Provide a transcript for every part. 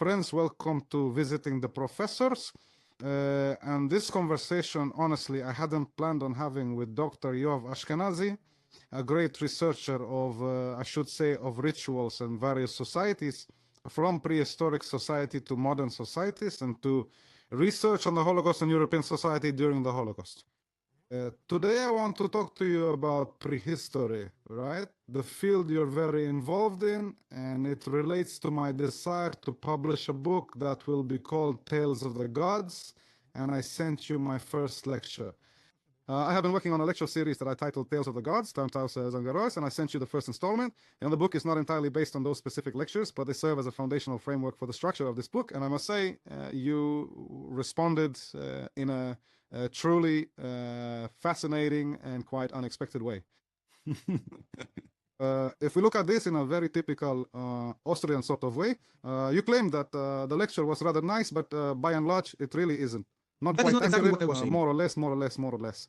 friends. Welcome to Visiting the Professors. And this conversation, honestly, I hadn't planned on having with Dr. Yoav Ashkenazy, a great researcher of, I should say, of rituals and various societies, from prehistoric society to modern societies, and to research on the Holocaust and European society during the Holocaust. Today I want to talk to you about prehistory, right? The field you're very involved in, and it relates to my desire to publish a book that will be called Tales of the Gods, and I sent you my first lecture. I have been working on a lecture series that I titled Tales of the Gods, and I sent you the first installment. And the book is not entirely based on those specific lectures, but they serve as a foundational framework for the structure of this book. And I must say, you responded in a truly fascinating and quite unexpected way. If we look at this in a very typical Austrian sort of way, you claim that the lecture was rather nice, but by and large, it really isn't. Not That quite is not exactly accurate, what I was saying. more or less, more or less, more or less.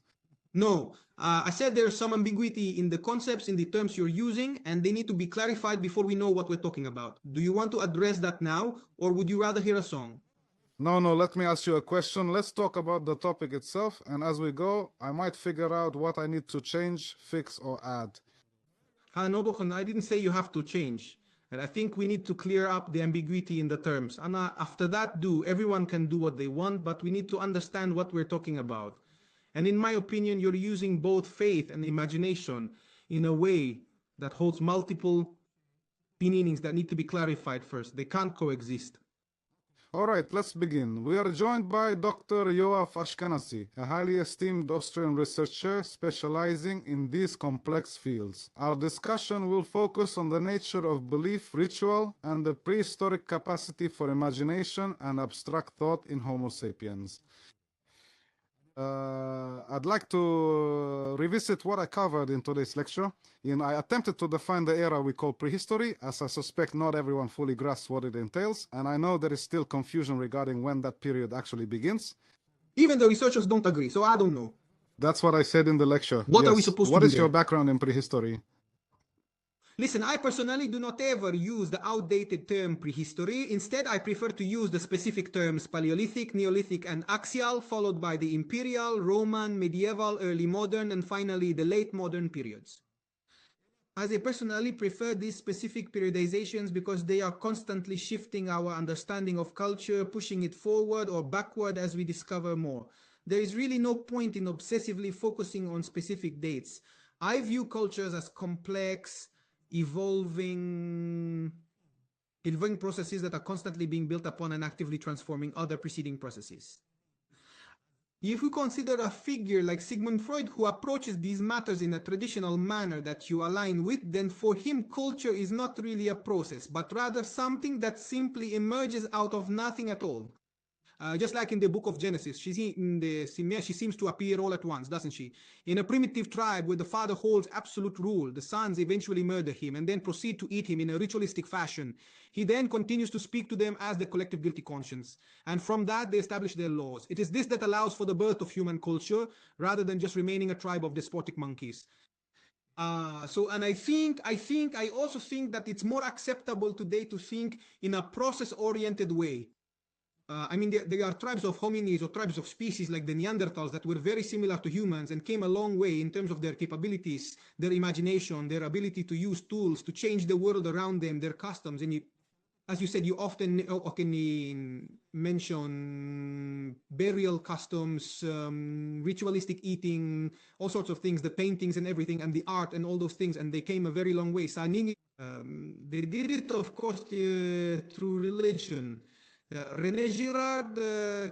No, I said there's some ambiguity in the concepts, in the terms you're using, and they need to be clarified before we know what we're talking about. Do you want to address that now, or would you rather hear a song? No, let me ask you a question. Let's talk about the topic itself, and as we go, I might figure out what I need to change, fix, or add. No, Bochen, I didn't say you have to change. And I think we need to clear up the ambiguity in the terms. And after that, everyone can do what they want, but we need to understand what we're talking about. And in my opinion, you're using both faith and imagination in a way that holds multiple meanings that need to be clarified first. They can't coexist. All right, let's begin. We are joined by Dr. Yoav Ashkenazy, a highly esteemed Austrian researcher specializing in these complex fields. Our discussion will focus on the nature of belief, ritual, and the prehistoric capacity for imagination and abstract thought in Homo sapiens. I'd like to revisit what I covered in today's lecture. I attempted to define the era we call prehistory, as I suspect not everyone fully grasps what it entails, and I know there is still confusion regarding when that period actually begins. Even the researchers don't agree, so I don't know. That's what I said in the lecture. What are we supposed to do? What is your background in prehistory? Listen, I personally do not ever use the outdated term prehistory. Instead, I prefer to use the specific terms Paleolithic, Neolithic, and Axial, followed by the Imperial, Roman, Medieval, Early Modern, and finally the Late Modern periods. As I personally prefer these specific periodizations because they are constantly shifting our understanding of culture, pushing it forward or backward as we discover more. There is really no point in obsessively focusing on specific dates. I view cultures as complex, evolving processes that are constantly being built upon and actively transforming other preceding processes. If we consider a figure like Sigmund Freud, who approaches these matters in a traditional manner that you align with, then for him culture is not really a process, but rather something that simply emerges out of nothing at all. Just like in the book of Genesis, she seems to appear all at once, doesn't she? In a primitive tribe where the father holds absolute rule, the sons eventually murder him and then proceed to eat him in a ritualistic fashion. He then continues to speak to them as the collective guilty conscience. And from that, they establish their laws. It is this that allows for the birth of human culture, rather than just remaining a tribe of despotic monkeys. I also think that it's more acceptable today to think in a process-oriented way. There are tribes of hominids or tribes of species like the Neanderthals that were very similar to humans and came a long way in terms of their capabilities, their imagination, their ability to use tools to change the world around them, their customs. And as you said, you often mention burial customs, ritualistic eating, all sorts of things, the paintings and everything, and the art and all those things, and they came a very long way. They did it, of course, through religion. René Girard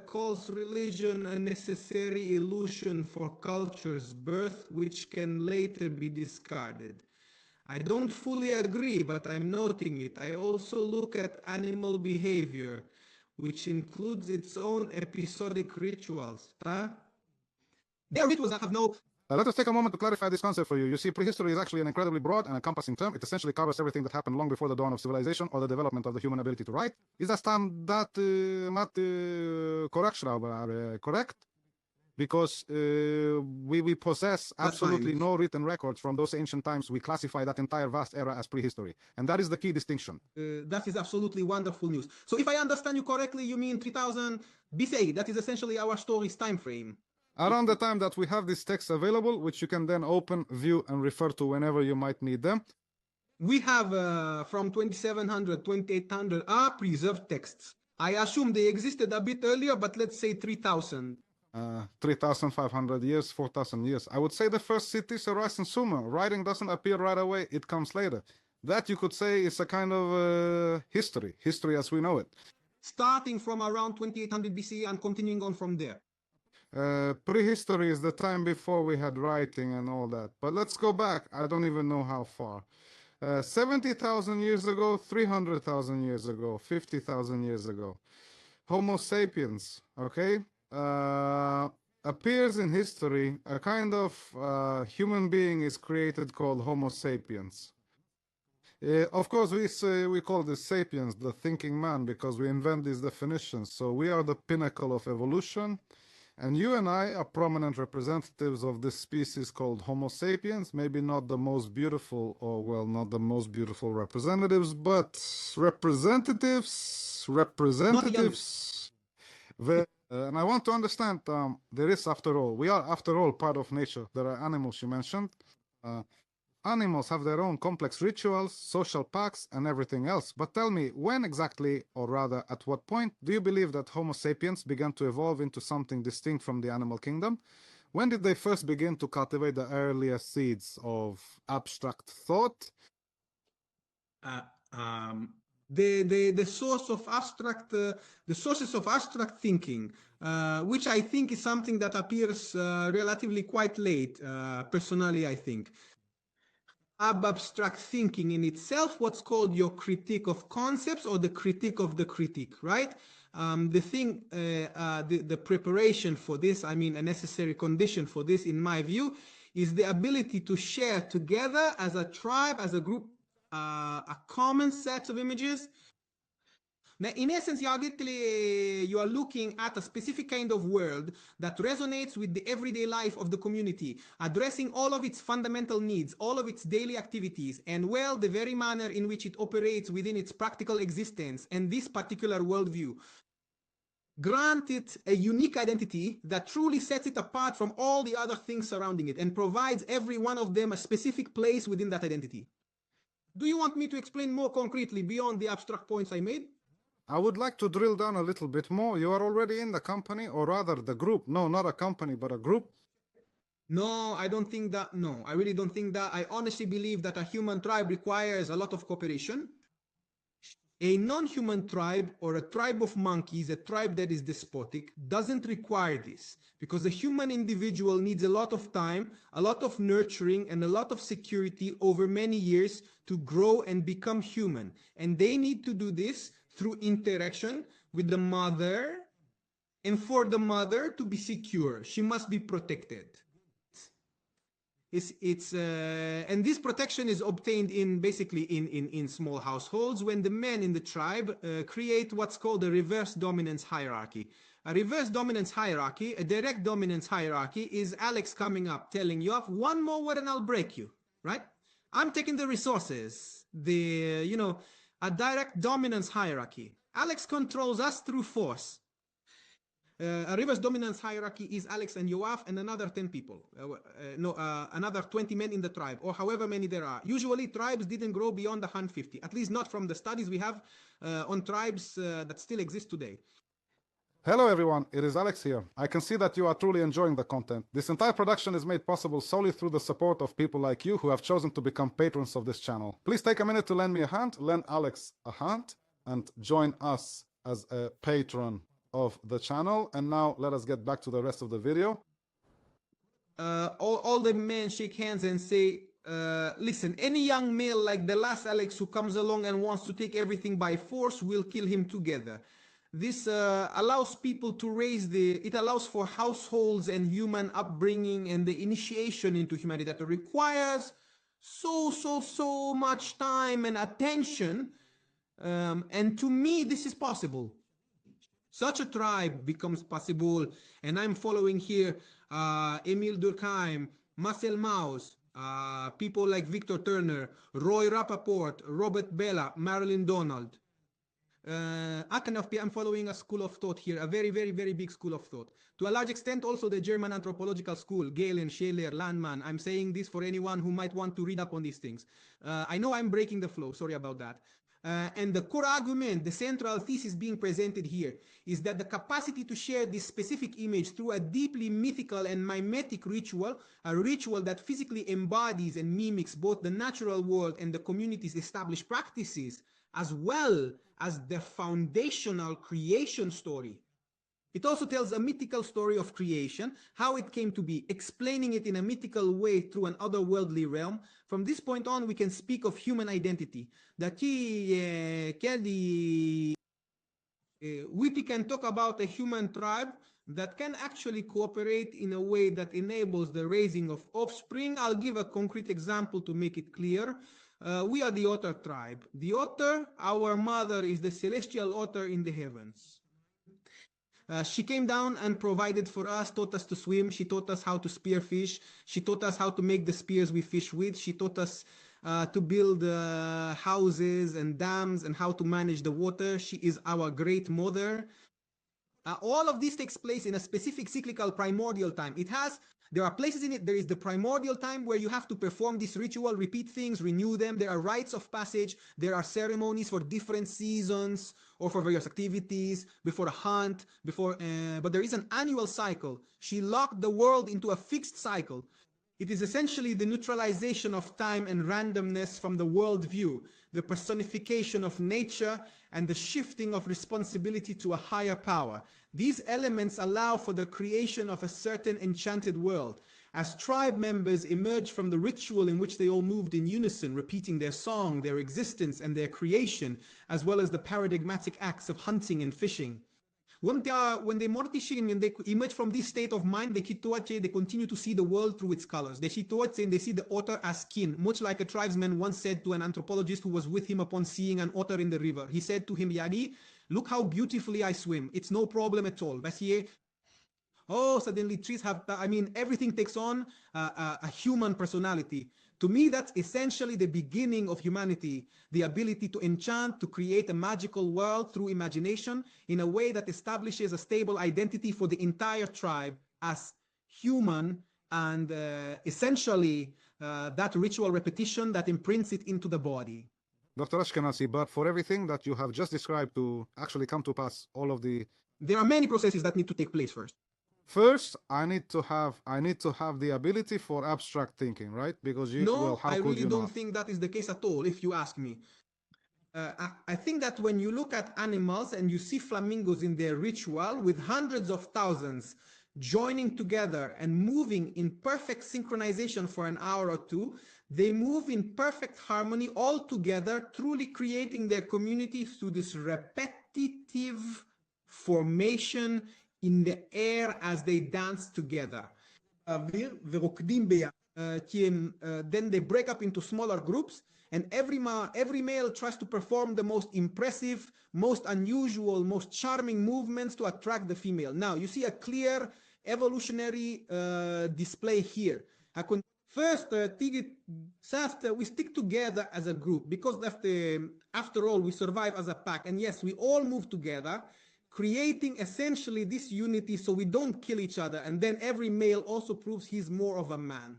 calls religion a necessary illusion for culture's birth, which can later be discarded. I don't fully agree, but I'm noting it. I also look at animal behavior, which includes its own episodic rituals. Their rituals that have no... Let us take a moment to clarify this concept for you. You see, prehistory is actually an incredibly broad and encompassing term. It essentially covers everything that happened long before the dawn of civilization or the development of the human ability to write. Is that correct? because we possess absolutely no written records from those ancient times. We classify that entire vast era as prehistory, and that is the key distinction. That is absolutely wonderful news. So if I understand you correctly, you mean 3000 BCE. That is essentially our story's time frame. Around the time that we have these texts available, which you can then open, view, and refer to whenever you might need them. We have from 2700, 2800 are preserved texts. I assume they existed a bit earlier, but let's say 3000. 3,500 years, 4,000 years. I would say the first cities arise in Sumer. Writing doesn't appear right away, it comes later. That you could say is a kind of history as we know it. Starting from around 2800 BCE and continuing on from there. Prehistory is the time before we had writing and all that. But let's go back. I don't even know how far. 70,000 years ago, 300,000 years ago, 50,000 years ago. Homo sapiens, okay? Appears in history, a kind of human being is created called Homo sapiens. Of course, we call this sapiens, the thinking man, because we invent these definitions. So we are the pinnacle of evolution. And you and I are prominent representatives of this species called Homo sapiens. Maybe not the most beautiful, or well, not the most beautiful representatives, but representatives. And I want to understand, there is, after all, we are, after all, part of nature. There are animals you mentioned. Animals have their own complex rituals, social pacts, and everything else. But tell me, when exactly, or rather at what point, do you believe that Homo sapiens began to evolve into something distinct from the animal kingdom? When did they first begin to cultivate the earliest seeds of abstract thought? The source of abstract, the sources of abstract thinking, which I think is something that appears relatively quite late, personally, I think. Abstract thinking in itself, what's called your critique of concepts or the critique of the critique, right? The preparation for this, I mean, a necessary condition for this, in my view, is the ability to share together as a tribe, as a group, a common set of images. Now, in essence, you are looking at a specific kind of world that resonates with the everyday life of the community, addressing all of its fundamental needs, all of its daily activities, and well, the very manner in which it operates within its practical existence and this particular worldview. Grant it a unique identity that truly sets it apart from all the other things surrounding it and provides every one of them a specific place within that identity. Do you want me to explain more concretely beyond the abstract points I made? I would like to drill down a little bit more. You are already in the company, or rather the group. No, not a company, but a group. No, I don't think that. No, I really don't think that. I honestly believe that a human tribe requires a lot of cooperation. A non-human tribe or a tribe of monkeys, a tribe that is despotic, doesn't require this because the human individual needs a lot of time, a lot of nurturing, and a lot of security over many years to grow and become human. And they need to do this through interaction with the mother, and for the mother to be secure, she must be protected. And this protection is obtained in small households when the men in the tribe create what's called a reverse dominance hierarchy. A reverse dominance hierarchy, a direct dominance hierarchy, is Alex coming up telling you, one more word and I'll break you, right? I'm taking the resources, a direct dominance hierarchy. Alex controls us through force. A reverse dominance hierarchy is Alex and Yoav and another 10 people. Another 20 men in the tribe, or however many there are. Usually tribes didn't grow beyond 150, at least not from the studies we have on tribes that still exist today. Hello everyone, it is Alex here. I can see that you are truly enjoying the content. This entire production is made possible solely through the support of people like you who have chosen to become patrons of this channel. Please take a minute to lend me a hand, lend Alex a hand, and join us as a patron of the channel. And now let us get back to the rest of the video. All the men shake hands and say, listen, any young male like the last Alex who comes along and wants to take everything by force, we'll kill him together. This allows people to it allows for households and human upbringing and the initiation into humanity that requires so much time and attention. And to me, this is possible. Such a tribe becomes possible, and I'm following here Emile Durkheim, Marcel Mauss, people like Victor Turner, Roy Rappaport, Robert Bella, Marilyn Donald. I'm following a school of thought here, a very, very, very big school of thought. To a large extent, also the German anthropological school, Galen, Scheler, Landmann. I'm saying this for anyone who might want to read up on these things. I know I'm breaking the flow, sorry about that. And the core argument, the central thesis being presented here, is that the capacity to share this specific image through a deeply mythical and mimetic ritual, a ritual that physically embodies and mimics both the natural world and the community's established practices, as well as the foundational creation story. It also tells a mythical story of creation, how it came to be, explaining it in a mythical way through an otherworldly realm. From this point on, we can speak of human identity. We can talk about a human tribe that can actually cooperate in a way that enables the raising of offspring. I'll give a concrete example to make it clear. We are the otter tribe. The otter, our mother, is the celestial otter in the heavens. She came down and provided for us, taught us to swim. She taught us how to spear fish. She taught us how to make the spears we fish with. She taught us to build houses and dams and how to manage the water. She is our great mother. All of this takes place in a specific cyclical primordial time. There are places in it, there is the primordial time where you have to perform this ritual, repeat things, renew them. There are rites of passage. There are ceremonies for different seasons or for various activities, before a hunt, but there is an annual cycle. She locked the world into a fixed cycle. It is essentially the neutralization of time and randomness from the worldview, the personification of nature, and the shifting of responsibility to a higher power. These elements allow for the creation of a certain enchanted world. As tribe members emerge from the ritual in which they all moved in unison, repeating their song, their existence, and their creation, as well as the paradigmatic acts of hunting and fishing. When they mortishing and they emerge from this state of mind, they continue to see the world through its colors. They see the otter as skin, much like a tribesman once said to an anthropologist who was with him upon seeing an otter in the river. He said to him, Yagi, look how beautifully I swim. It's no problem at all. Suddenly trees everything takes on a human personality. To me, that's essentially the beginning of humanity, the ability to enchant, to create a magical world through imagination in a way that establishes a stable identity for the entire tribe as human, and essentially that ritual repetition that imprints it into the body. Dr. Ashkenazy, but for everything that you have just described to actually come to pass, there are many processes that need to take place first. First, I need to have the ability for abstract thinking, right? Because I really don't think that is the case at all, if you ask me. I think that when you look at animals and you see flamingos in their ritual with hundreds of thousands joining together and moving in perfect synchronization for an hour or two, they move in perfect harmony all together, truly creating their community through this repetitive formation in the air as they dance together. Then they break up into smaller groups, and every male tries to perform the most impressive, most unusual, most charming movements to attract the female. Now, you see a clear evolutionary display here. First, we stick together as a group because after all, we survive as a pack. And yes, we all move together, creating essentially this unity so we don't kill each other. And then every male also proves he's more of a man.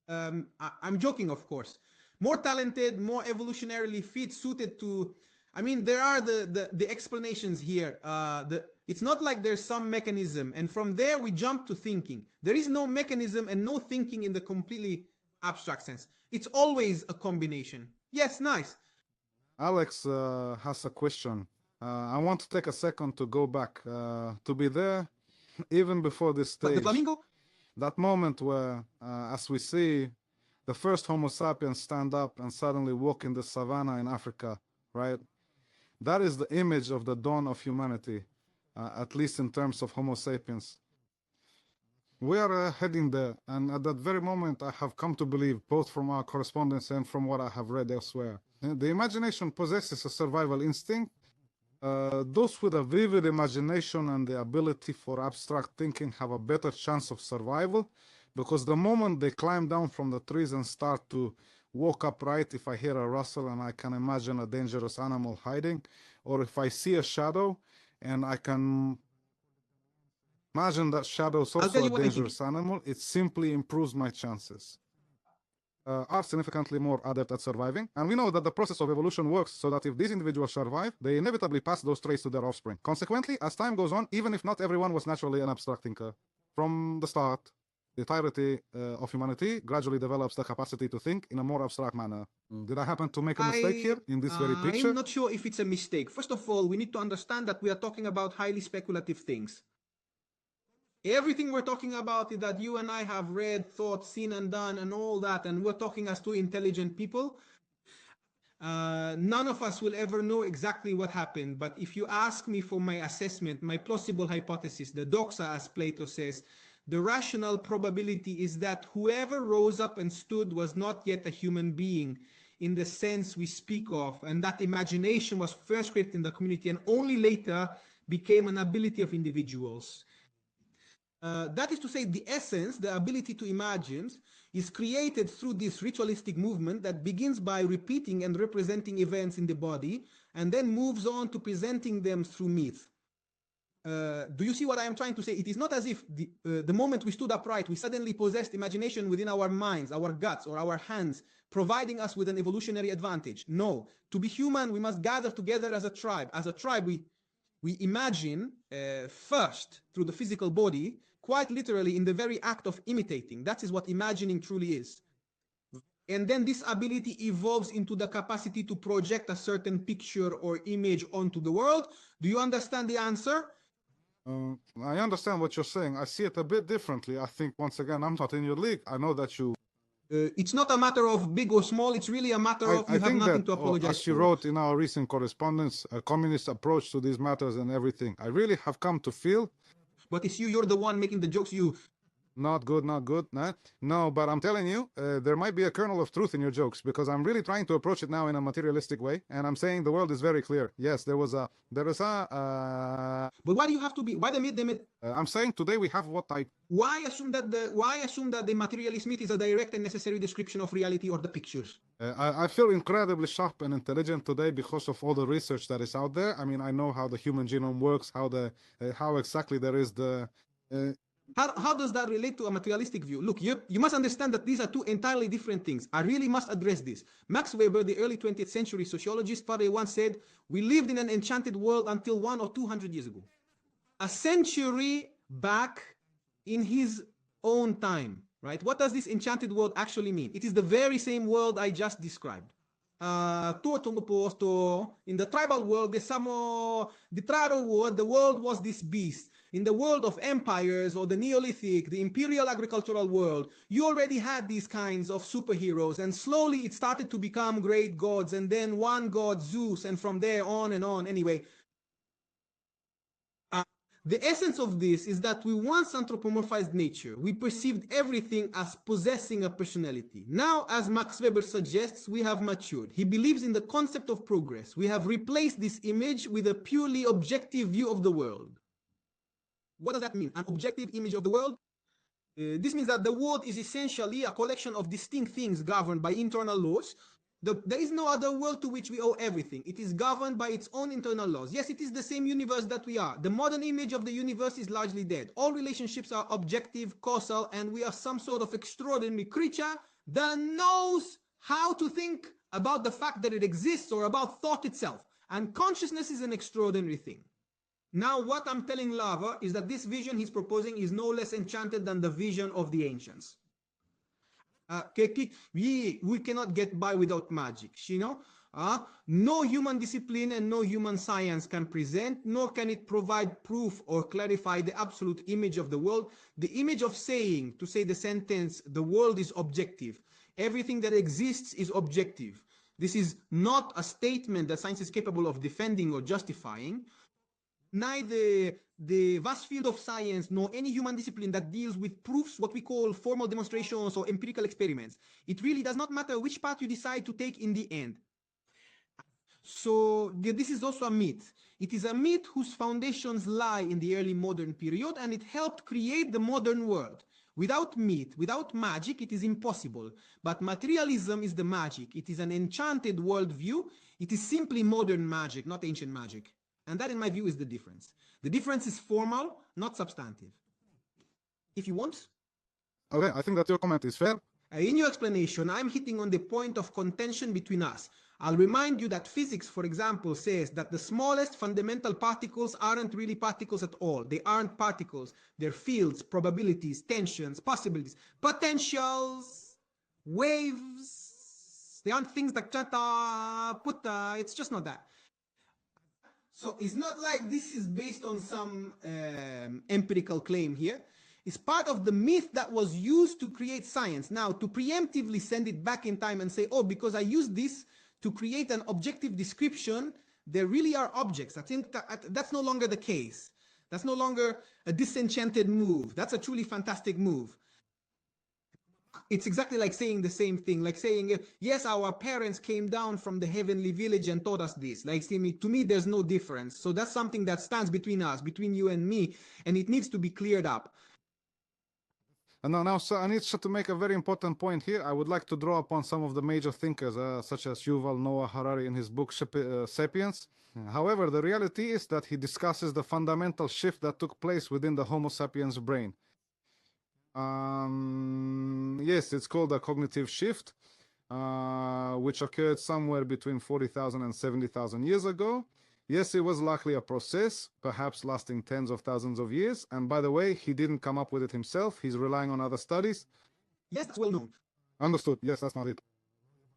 I'm joking, of course. More talented, more evolutionarily fit, suited to... there are the explanations here. It's not like there's some mechanism, and from there we jump to thinking. There is no mechanism and no thinking in the completely abstract sense. It's always a combination. Yes, nice. Alex has a question. I want to take a second to go back, to be there even before this stage. The flamingo? That moment where, as we see, the first Homo sapiens stand up and suddenly walk in the savannah in Africa, right? That is the image of the dawn of humanity, at least in terms of Homo sapiens. We are heading there, and at that very moment I have come to believe, both from our correspondence and from what I have read elsewhere, the imagination possesses a survival instinct Those with a vivid imagination and the ability for abstract thinking have a better chance of survival, because the moment they climb down from the trees and start to walk upright, if I hear a rustle and I can imagine a dangerous animal hiding, or if I see a shadow and I can imagine that shadow is I'll also tell a you what I think. dangerous animal, it simply improves my chances. Are significantly more adept at surviving. And we know that the process of evolution works so that if these individuals survive, they inevitably pass those traits to their offspring. Consequently, as time goes on, even if not everyone was naturally an abstract thinker, from the start, the entirety of humanity gradually develops the capacity to think in a more abstract manner. Did I happen to make a mistake here in this very picture? I'm not sure if it's a mistake. First of all, we need to understand that we are talking about highly speculative things. Everything we're talking about is that you and I have read, thought, seen, and done, and all that, and we're talking as two intelligent people. None of us will ever know exactly what happened, but if you ask me for my assessment, my plausible hypothesis, the doxa, as Plato says, the rational probability is that whoever rose up and stood was not yet a human being in the sense we speak of, and that imagination was first created in the community and only later became an ability of individuals. That is to say, the essence, the ability to imagine, is created through this ritualistic movement that begins by repeating and representing events in the body and then moves on to presenting them through myth. Do you see what I am trying to say? It is not as if the moment we stood upright, we suddenly possessed imagination within our minds, our guts, or our hands, providing us with an evolutionary advantage. No. To be human, we must gather together as a tribe. As a tribe, we imagine first through the physical body, quite literally in the very act of imitating. That is what imagining truly is. And then this ability evolves into the capacity to project a certain picture or image onto the world. Do you understand the answer? I understand what you're saying. I see it a bit differently. I think, once again, I'm not in your league. I know that you... It's not a matter of big or small. It's really a matter of you have nothing to apologize as you for. wrote in our recent correspondence, a communist approach to these matters and everything, I really have come to feel... But it's you're the one making the jokes. Not good, not good. Nah. No, but I'm telling you, there might be a kernel of truth in your jokes, because I'm really trying to approach it now in a materialistic way, and I'm saying the world is very clear. Yes, there is a... But why do you have to be? Why I'm saying today we have what I... Why assume that the materialist myth is a direct and necessary description of reality or the pictures? I feel incredibly sharp and intelligent today because of all the research that is out there. I mean, I know how the human genome works, how exactly there is the... How does that relate to a materialistic view? Look, you must understand that these are two entirely different things. I really must address this. Max Weber, the early 20th century sociologist, father, once said, "We lived in an enchanted world until 100 or 200 years ago." A century back in his own time, right? What does this enchanted world actually mean? It is the very same world I just described. In the tribal world, the tribal world, the world was this beast. In the world of empires or the Neolithic, the imperial agricultural world, you already had these kinds of superheroes, and slowly it started to become great gods, and then one god, Zeus, and from there on and on. Anyway, the essence of this is that we once anthropomorphized nature. We perceived everything as possessing a personality. Now, as Max Weber suggests, we have matured. He believes in the concept of progress. We have replaced this image with a purely objective view of the world. What does that mean? An objective image of the world? This means that the world is essentially a collection of distinct things governed by internal laws. There is no other world to which we owe everything. It is governed by its own internal laws. Yes, it is the same universe that we are. The modern image of the universe is largely dead. All relationships are objective, causal, and we are some sort of extraordinary creature that knows how to think about the fact that it exists or about thought itself. And consciousness is an extraordinary thing. Now, what I'm telling Lava is that this vision he's proposing is no less enchanted than the vision of the ancients. We cannot get by without magic, you know? No human discipline and no human science can present, nor can it provide proof or clarify the absolute image of the world. The image of saying, to say the sentence, the world is objective. Everything that exists is objective. This is not a statement that science is capable of defending or justifying. Neither the vast field of science nor any human discipline that deals with proofs, what we call formal demonstrations or empirical experiments. It really does not matter which path you decide to take in the end. So this is also a myth. It is a myth whose foundations lie in the early modern period, and it helped create the modern world. Without myth, without magic, it is impossible. But materialism is the magic. It is an enchanted worldview. It is simply modern magic, not ancient magic. And that, in my view, is the difference. The difference is formal, not substantive. If you want. Okay, I think that your comment is fair. In your explanation, I'm hitting on the point of contention between us. I'll remind you that physics, for example, says that the smallest fundamental particles aren't really particles at all. They aren't particles. They're fields, probabilities, tensions, possibilities, potentials, waves. They aren't things that it's just not that. So it's not like this is based on some empirical claim here. It's part of the myth that was used to create science. Now, to preemptively send it back in time and say, oh, because I used this to create an objective description, there really are objects. I think that's no longer the case. That's no longer a disenchanted move. That's a truly fantastic move. It's exactly like saying the same thing, like saying, yes, our parents came down from the heavenly village and taught us this. Like, to me, there's no difference. So that's something that stands between us, between you and me, and it needs to be cleared up. And now, so I need to make a very important point here. I would like to draw upon some of the major thinkers, such as Yuval Noah Harari in his book *Sapiens*. However, the reality is that he discusses the fundamental shift that took place within the Homo sapiens brain. Yes, it's called a cognitive shift, which occurred somewhere between 40,000 and 70,000 years ago. Yes, it was likely a process, perhaps lasting tens of thousands of years. And by the way, he didn't come up with it himself. He's relying on other studies. Yes, that's well known. Understood. Yes, that's not it.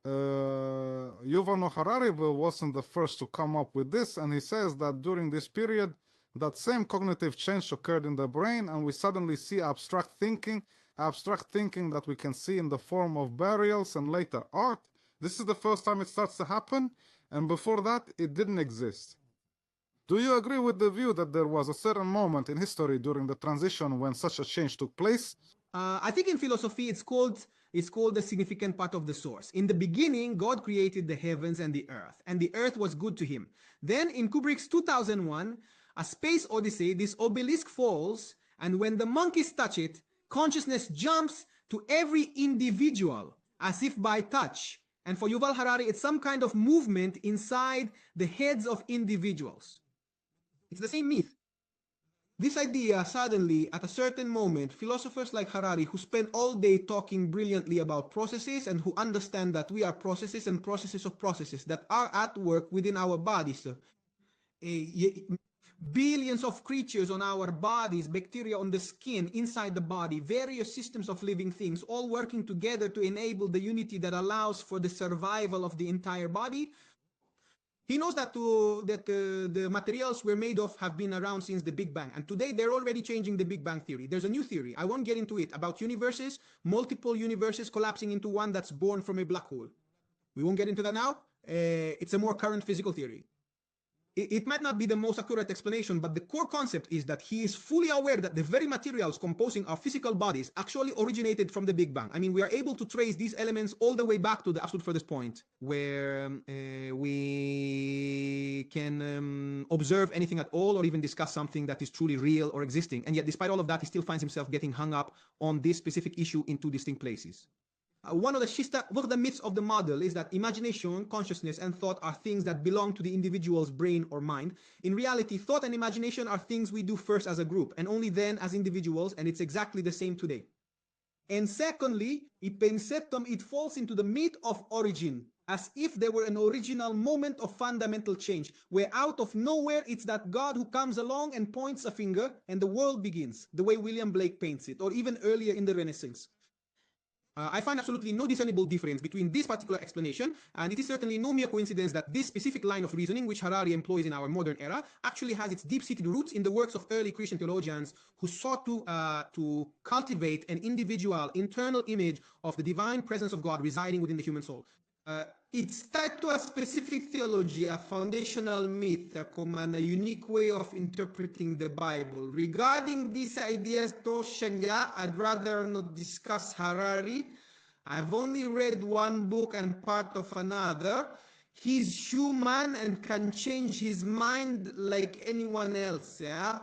Yuval Noah Harari wasn't the first to come up with this, and he says that during this period, that same cognitive change occurred in the brain, and we suddenly see abstract thinking that we can see in the form of burials and later art. This is the first time it starts to happen, and before that, it didn't exist. Do you agree with the view that there was a certain moment in history during the transition when such a change took place? I think in philosophy it's called the significant part of the source. In the beginning, God created the heavens and the earth was good to him. Then in Kubrick's 2001, A Space Odyssey, this obelisk falls, and when the monkeys touch it, consciousness jumps to every individual as if by touch. And for Yuval Harari, it's some kind of movement inside the heads of individuals. It's the same myth. This idea, suddenly, at a certain moment, philosophers like Harari, who spend all day talking brilliantly about processes and who understand that we are processes and processes of processes that are at work within our bodies. Billions of creatures on our bodies, bacteria on the skin, inside the body, various systems of living things, all working together to enable the unity that allows for the survival of the entire body. He knows that the materials we're made of have been around since the Big Bang. And today they're already changing the Big Bang theory. There's a new theory. I won't get into it, about universes, multiple universes collapsing into one that's born from a black hole. We won't get into that now. It's a more current physical theory. It might not be the most accurate explanation, but the core concept is that he is fully aware that the very materials composing our physical bodies actually originated from the Big Bang. I mean, we are able to trace these elements all the way back to the absolute furthest point where we can observe anything at all or even discuss something that is truly real or existing. And yet, despite all of that, he still finds himself getting hung up on this specific issue in two distinct places. One of the myths of the model is that imagination, consciousness, and thought are things that belong to the individual's brain or mind. In reality, thought and imagination are things we do first as a group and only then as individuals, and it's exactly the same today. And secondly, it falls into the myth of origin, as if there were an original moment of fundamental change, where out of nowhere it's that God who comes along and points a finger and the world begins, the way William Blake paints it, or even earlier in the Renaissance. I find absolutely no discernible difference between this particular explanation, and it is certainly no mere coincidence that this specific line of reasoning, which Harari employs in our modern era, actually has its deep-seated roots in the works of early Christian theologians who sought to cultivate an individual internal image of the divine presence of God residing within the human soul. It's tied to a specific theology, a foundational myth, a unique way of interpreting the Bible. Regarding these ideas, Toshaga, I'd rather not discuss Harari. I've only read one book and part of another. He's human and can change his mind like anyone else, yeah?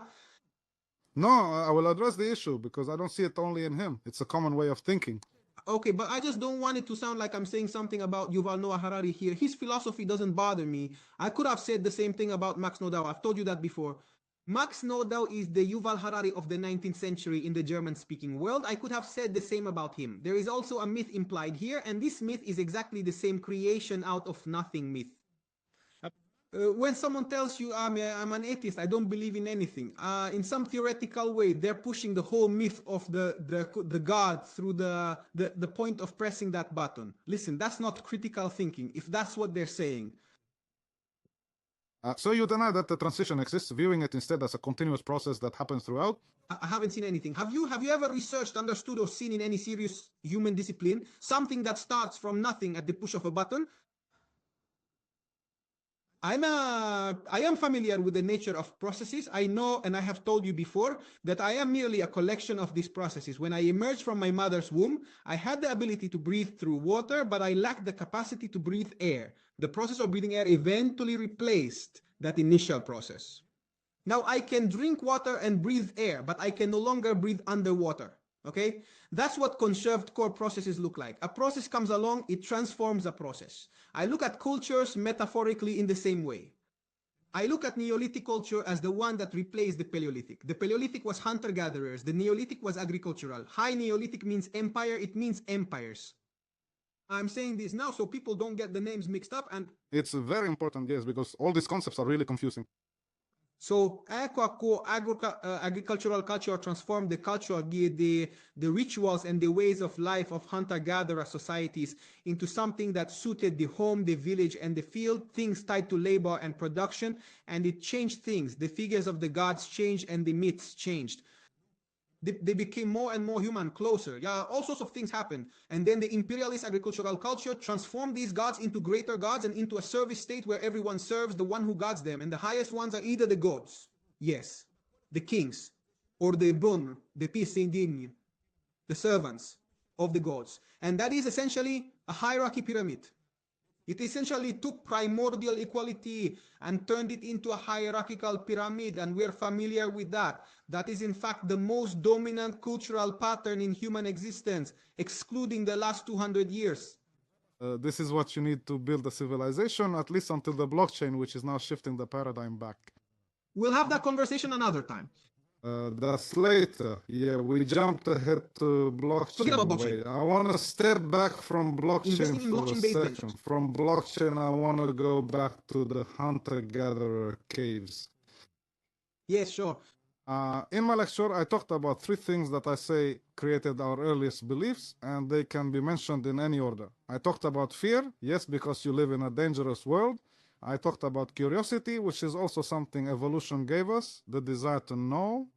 No, I will address the issue because I don't see it only in him. It's a common way of thinking. Okay, but I just don't want it to sound like I'm saying something about Yuval Noah Harari here. His philosophy doesn't bother me. I could have said the same thing about Max Nodau. I've told you that before. Max Nodau is the Yuval Harari of the 19th century in the German-speaking world. I could have said the same about him. There is also a myth implied here, and this myth is exactly the same creation out of nothing myth. When someone tells you I'm an atheist, I don't believe in anything, in some theoretical way, they're pushing the whole myth of the God through the point of pressing that button. Listen, that's not critical thinking, if that's what they're saying. So you deny that the transition exists, viewing it instead as a continuous process that happens throughout? I haven't seen anything. Have you ever researched, understood, or seen in any serious human discipline something that starts from nothing at the push of a button? I am familiar with the nature of processes. I know, and I have told you before, that I am merely a collection of these processes. When I emerged from my mother's womb, I had the ability to breathe through water, but I lacked the capacity to breathe air. The process of breathing air eventually replaced that initial process. Now I can drink water and breathe air, but I can no longer breathe underwater. Okay? That's what conserved core processes look like. A process comes along, it transforms a process. I look at cultures metaphorically in the same way. I look at Neolithic culture as the one that replaced the Paleolithic. The Paleolithic was hunter-gatherers. The Neolithic was agricultural. High Neolithic means empire. It means empires. I'm saying this now so people don't get the names mixed up. And it's very important, yes, because all these concepts are really confusing. So agricultural culture transformed the culture, the rituals and the ways of life of hunter-gatherer societies into something that suited the home, the village, and the field, things tied to labor and production, and it changed things. The figures of the gods changed and the myths changed. They became more and more human, closer. Yeah, all sorts of things happened. And then the imperialist agricultural culture transformed these gods into greater gods and into a service state where everyone serves the one who guides them. And the highest ones are either the gods, yes, the kings, or the bun, the pisindim, the servants of the gods. And that is essentially a hierarchy pyramid. It essentially took primordial equality and turned it into a hierarchical pyramid, and we're familiar with that. That is in fact the most dominant cultural pattern in human existence, excluding the last 200 years. This is what you need to build a civilization, at least until the blockchain, which is now shifting the paradigm back. We'll have that conversation another time. That's later. Yeah, we jumped ahead to blockchain. Forget about blockchain. Wait, I want to step back from blockchain Investing in for a blockchain-based second. ventures. From blockchain, I want to go back to the hunter-gatherer caves. Yes, sure. In my lecture, I talked about three things that I say created our earliest beliefs, and they can be mentioned in any order. I talked about fear, yes, because you live in a dangerous world. I talked about curiosity, which is also something evolution gave us, the desire to know.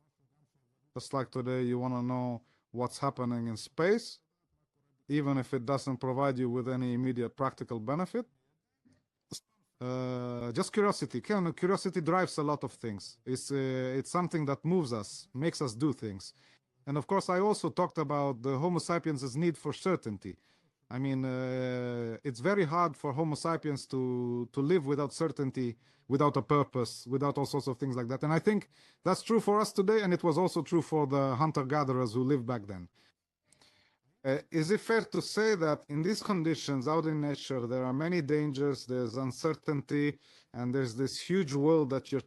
Just like today, you want to know what's happening in space, even if it doesn't provide you with any immediate practical benefit. Just curiosity. Curiosity drives a lot of things. It's something that moves us, makes us do things. And of course, I also talked about the Homo sapiens' need for certainty. I mean, it's very hard for Homo sapiens to live without certainty, without a purpose, without all sorts of things like that. And I think that's true for us today, and it was also true for the hunter-gatherers who lived back then. Is it fair to say that in these conditions out in nature, there are many dangers, there's uncertainty, and there's this huge world that you're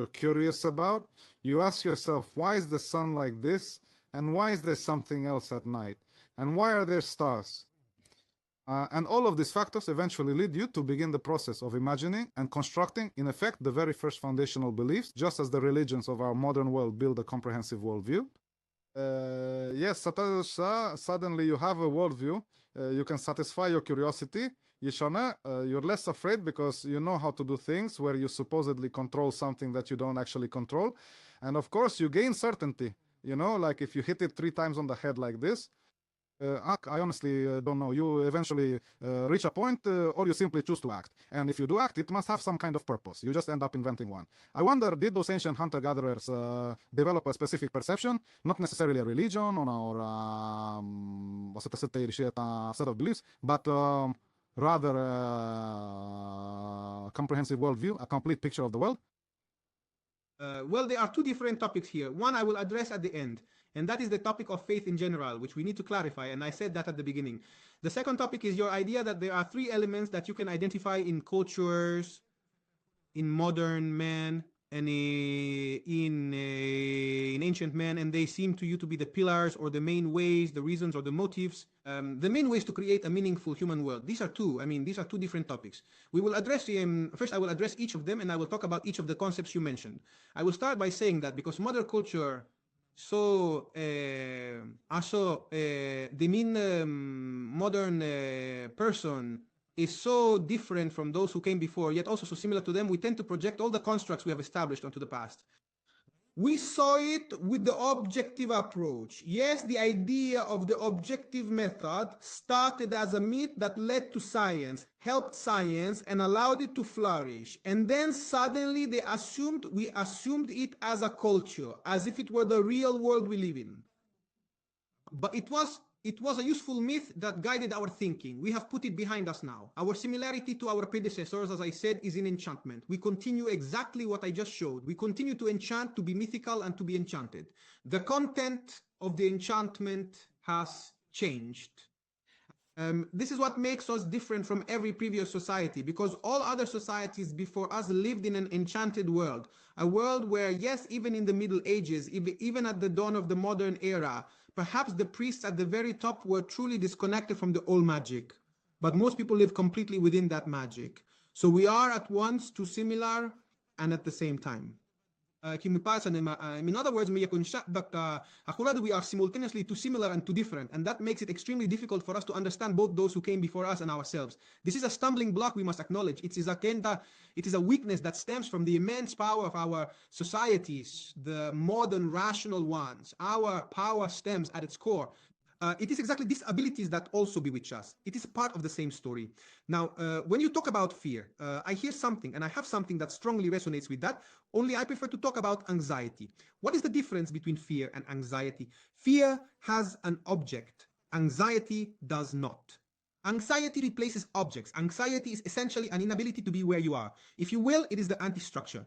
curious about? You ask yourself, why is the sun like this? And why is there something else at night? And why are there stars? And all of these factors eventually lead you to begin the process of imagining and constructing, in effect, the very first foundational beliefs, just as the religions of our modern world build a comprehensive worldview. Yes, suddenly you have a worldview, you can satisfy your curiosity, you're less afraid because you know how to do things where you supposedly control something that you don't actually control. And of course, you gain certainty, like if you hit it 3 times on the head like this, I honestly don't know. You eventually reach a point or you simply choose to act. And if you do act, it must have some kind of purpose. You just end up inventing one. I wonder, did those ancient hunter-gatherers develop a specific perception? Not necessarily a religion or a set of beliefs, but rather comprehensive worldview, a complete picture of the world? Well, there are two different topics here. One I will address at the end, and that is the topic of faith in general, which we need to clarify, and I said that at the beginning. The second topic is your idea that there are three elements that you can identify in cultures, in modern man, and in ancient man, and they seem to you to be the pillars or the main ways, the reasons or the motives, the main ways to create a meaningful human world. These are two. I mean, these are two different topics. We will address first. I will address each of them, and I will talk about each of the concepts you mentioned. I will start by saying that because modern culture the mean modern person is so different from those who came before, yet also so similar to them, we tend to project all the constructs we have established onto the past. We saw it with the objective approach. Yes, the idea of the objective method started as a myth that led to science, helped science, and allowed it to flourish. And then suddenly we assumed it as a culture, as if it were the real world we live in. But it was a useful myth that guided our thinking. We have put it behind us now. Our similarity to our predecessors, as I said, is in enchantment. We continue exactly what I just showed. We continue to enchant, to be mythical, and to be enchanted. The content of the enchantment has changed. This is what makes us different from every previous society, because all other societies before us lived in an enchanted world, a world where, yes, even in the Middle Ages, even at the dawn of the modern era, perhaps the priests at the very top were truly disconnected from the old magic, but most people live completely within that magic. So we are at once too similar and at the same time. In other words, we are simultaneously too similar and too different, and that makes it extremely difficult for us to understand both those who came before us and ourselves. This is a stumbling block we must acknowledge. It is a weakness that stems from the immense power of our societies, the modern rational ones. Our power stems at its core. It is exactly these abilities that also bewitch us. It is part of the same story. Now, when you talk about fear, I hear something, and I have something that strongly resonates with that, only I prefer to talk about anxiety. What is the difference between fear and anxiety? Fear has an object. Anxiety does not. Anxiety replaces objects. Anxiety is essentially an inability to be where you are. If you will, it is the anti-structure.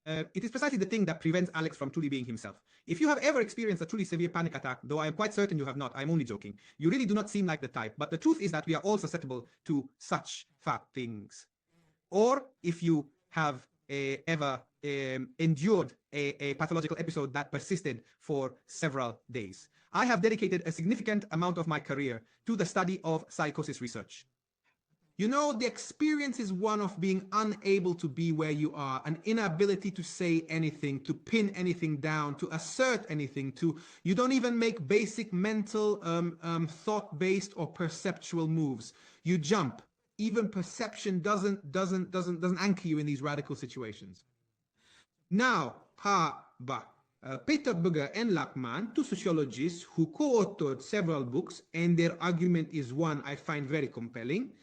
It is precisely the thing that prevents Alex from truly being himself. If you have ever experienced a truly severe panic attack, though I am quite certain you have not, I'm only joking, you really do not seem like the type, but the truth is that we are all susceptible to such things. Or if you have ever endured a pathological episode that persisted for several days. I have dedicated a significant amount of my career to the study of psychosis research. You know, the experience is one of being unable to be where you are, an inability to say anything, to pin anything down, to assert anything, you don't even make basic mental, thought-based or perceptual moves. You jump. Even perception doesn't anchor you in these radical situations. Now, Peter Berger and Lachman, two sociologists who co-authored several books, and their argument is one I find very compelling,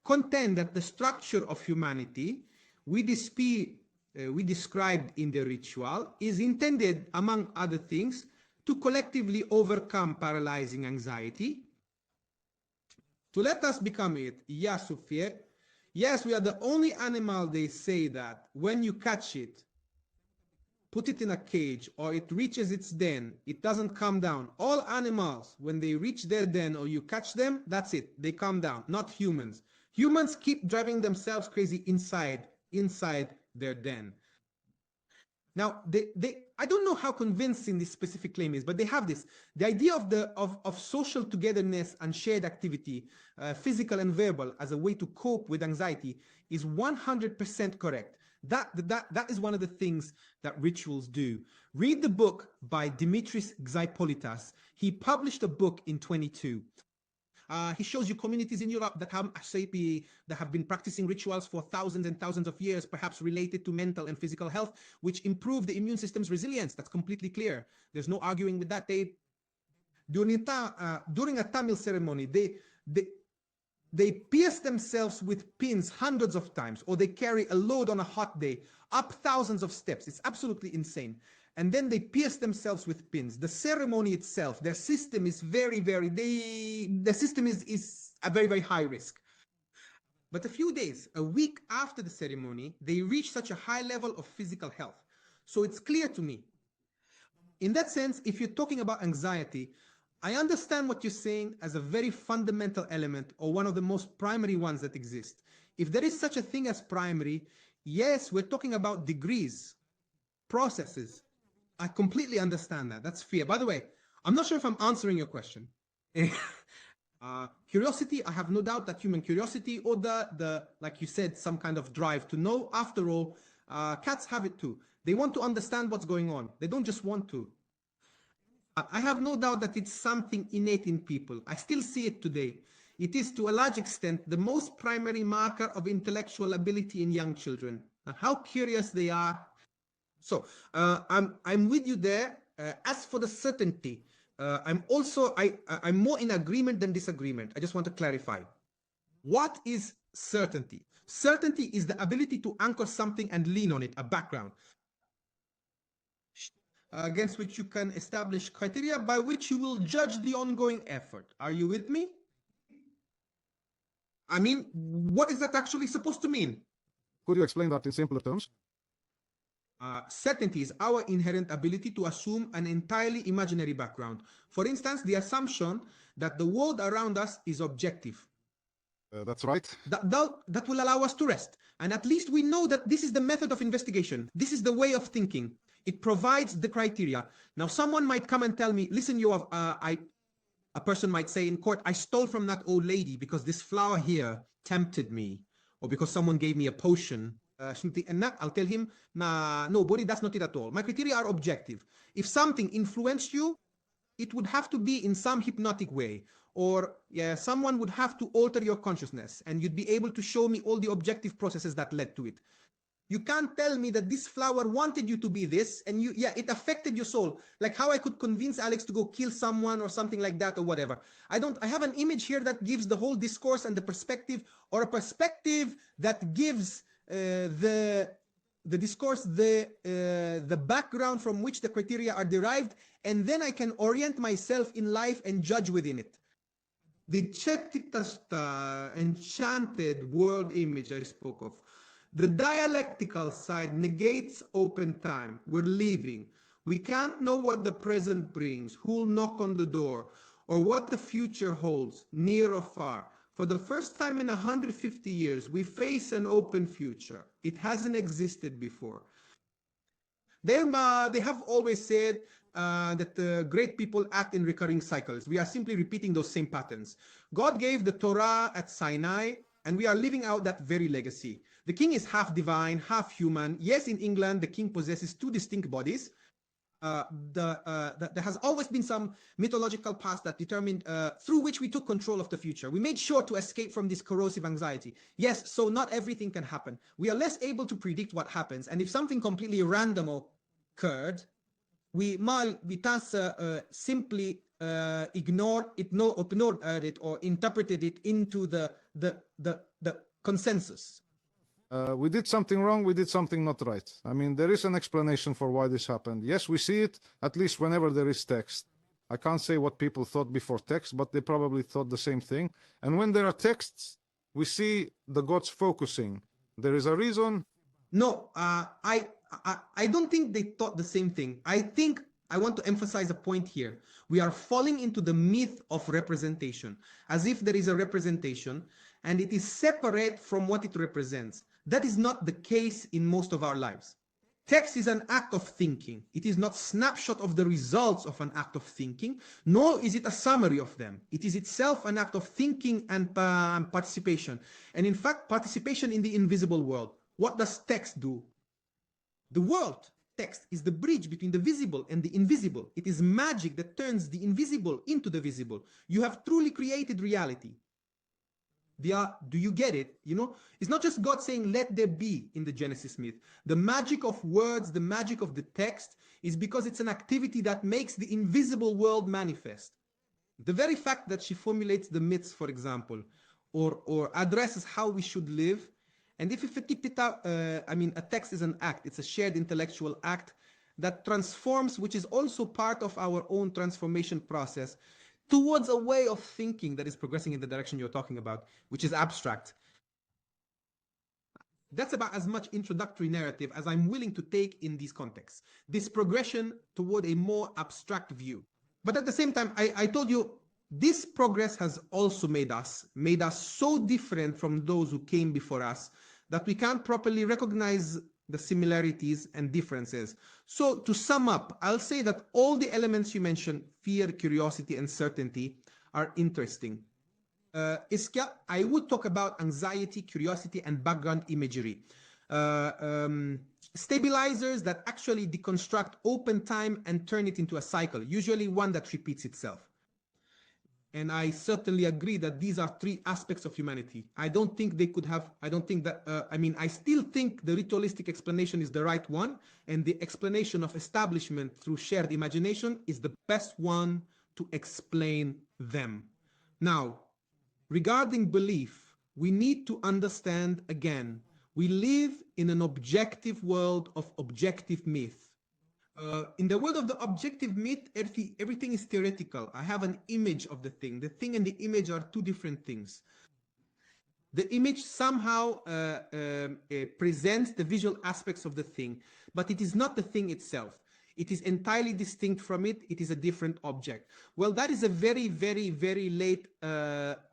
contend that the structure of humanity we described in the ritual is intended, among other things, to collectively overcome paralyzing anxiety, to let us become it. Yes, we are the only animal, they say, that when you catch it, put it in a cage, or it reaches its den, it doesn't come down. All animals, when they reach their den or you catch them, that's it, they come down, not humans. Humans keep driving themselves crazy inside their den. Now, I don't know how convincing this specific claim is, but they have this. The idea of social togetherness and shared activity, physical and verbal, as a way to cope with anxiety is 100% correct. That is one of the things that rituals do. Read the book by Dimitris Xypolitas. He published a book in 22. He shows you communities in Europe that have been practicing rituals for thousands and thousands of years, perhaps related to mental and physical health, which improve the immune system's resilience. That's completely clear. There's no arguing with that. During a Tamil ceremony, they pierce themselves with pins hundreds of times, or they carry a load on a hot day up thousands of steps. It's absolutely insane. And then they pierce themselves with pins. The ceremony itself, their system is the system is a very, very high risk. But a few days, a week after the ceremony, they reach such a high level of physical health. So it's clear to me. In that sense, if you're talking about anxiety, I understand what you're saying as a very fundamental element or one of the most primary ones that exist. If there is such a thing as primary, yes, we're talking about degrees, processes. I completely understand that. That's fear. By the way, I'm not sure if I'm answering your question. Curiosity, I have no doubt that human curiosity or the like you said, some kind of drive to know. After all, cats have it too. They want to understand what's going on. They don't just want to. I have no doubt that it's something innate in people. I still see it today. It is to a large extent the most primary marker of intellectual ability in young children. How curious they are. So I'm with you there. As for the certainty, I'm more in agreement than disagreement. I just want to clarify. What is certainty? Certainty is the ability to anchor something and lean on it, a background, against which you can establish criteria by which you will judge the ongoing effort. Are you with me? I mean, what is that actually supposed to mean? Could you explain that in simpler terms? Certainty is our inherent ability to assume an entirely imaginary background. For instance, the assumption that the world around us is objective. That's right. That will allow us to rest. And at least we know that this is the method of investigation. This is the way of thinking. It provides the criteria. Now, someone might come and tell me, listen, Yoav, a person might say in court, I stole from that old lady because this flower here tempted me, or because someone gave me a potion. And that, I'll tell him, nah, no, buddy, that's not it at all. My criteria are objective. If something influenced you, it would have to be in some hypnotic way, or someone would have to alter your consciousness, and you'd be able to show me all the objective processes that led to it. You can't tell me that this flower wanted you to be this, and it affected your soul. Like how I could convince Alex to go kill someone or something like that or whatever. I have an image here that gives the whole discourse and the perspective, or a perspective that gives the discourse, the background from which the criteria are derived, and then I can orient myself in life and judge within it. The Chetitasta enchanted world image I spoke of. The dialectical side negates open time. We're leaving. We can't know what the present brings, who'll knock on the door, or what the future holds, near or far. For the first time in 150 years, we face an open future. It hasn't existed before. They have always said that great people act in recurring cycles. We are simply repeating those same patterns. God gave the Torah at Sinai, and we are living out that very legacy. The king is half divine, half human. Yes, in England, the king possesses two distinct bodies. There has always been some mythological past that determined through which we took control of the future. We made sure to escape from this corrosive anxiety. Yes, so not everything can happen. We are less able to predict what happens. And if something completely random occurred, we simply ignored it or interpreted it into the consensus. We did something wrong, we did something not right. I mean, there is an explanation for why this happened. Yes, we see it, at least whenever there is text. I can't say what people thought before text, but they probably thought the same thing. And when there are texts, we see the gods focusing. There is a reason. No, I don't think they thought the same thing. I want to emphasize a point here. We are falling into the myth of representation, as if there is a representation and it is separate from what it represents. That is not the case in most of our lives. Text is an act of thinking. It is not a snapshot of the results of an act of thinking, nor is it a summary of them. It is itself an act of thinking and participation. And in fact, participation in the invisible world. What does text do? The world, text, is the bridge between the visible and the invisible. It is magic that turns the invisible into the visible. You have truly created reality. Do you get it? You know, it's not just God saying, let there be in the Genesis myth. The magic of words, the magic of the text is because it's an activity that makes the invisible world manifest. The very fact that she formulates the myths, for example, or addresses how we should live. And if you keep it out, a text is an act. It's a shared intellectual act that transforms, which is also part of our own transformation process towards a way of thinking that is progressing in the direction you're talking about, which is abstract. That's about as much introductory narrative as I'm willing to take in these contexts. This progression toward a more abstract view. But at the same time, I told you, this progress has also made us so different from those who came before us that we can't properly recognize the similarities and differences. So to sum up, I'll say that all the elements you mentioned, fear, curiosity, and certainty, are interesting. I would talk about anxiety, curiosity, and background imagery. Stabilizers that actually deconstruct open time and turn it into a cycle, usually one that repeats itself. And I certainly agree that these are three aspects of humanity. I don't think they could have, I don't think that, I still think the ritualistic explanation is the right one, and the explanation of establishment through shared imagination is the best one to explain them. Now, regarding belief, we need to understand again, we live in an objective world of objective myth. In the world of the objective myth, everything is theoretical. I have an image of the thing. The thing and the image are two different things. The image somehow presents the visual aspects of the thing, but it is not the thing itself. It is entirely distinct from it. It is a different object. Well, that is a very, very, very late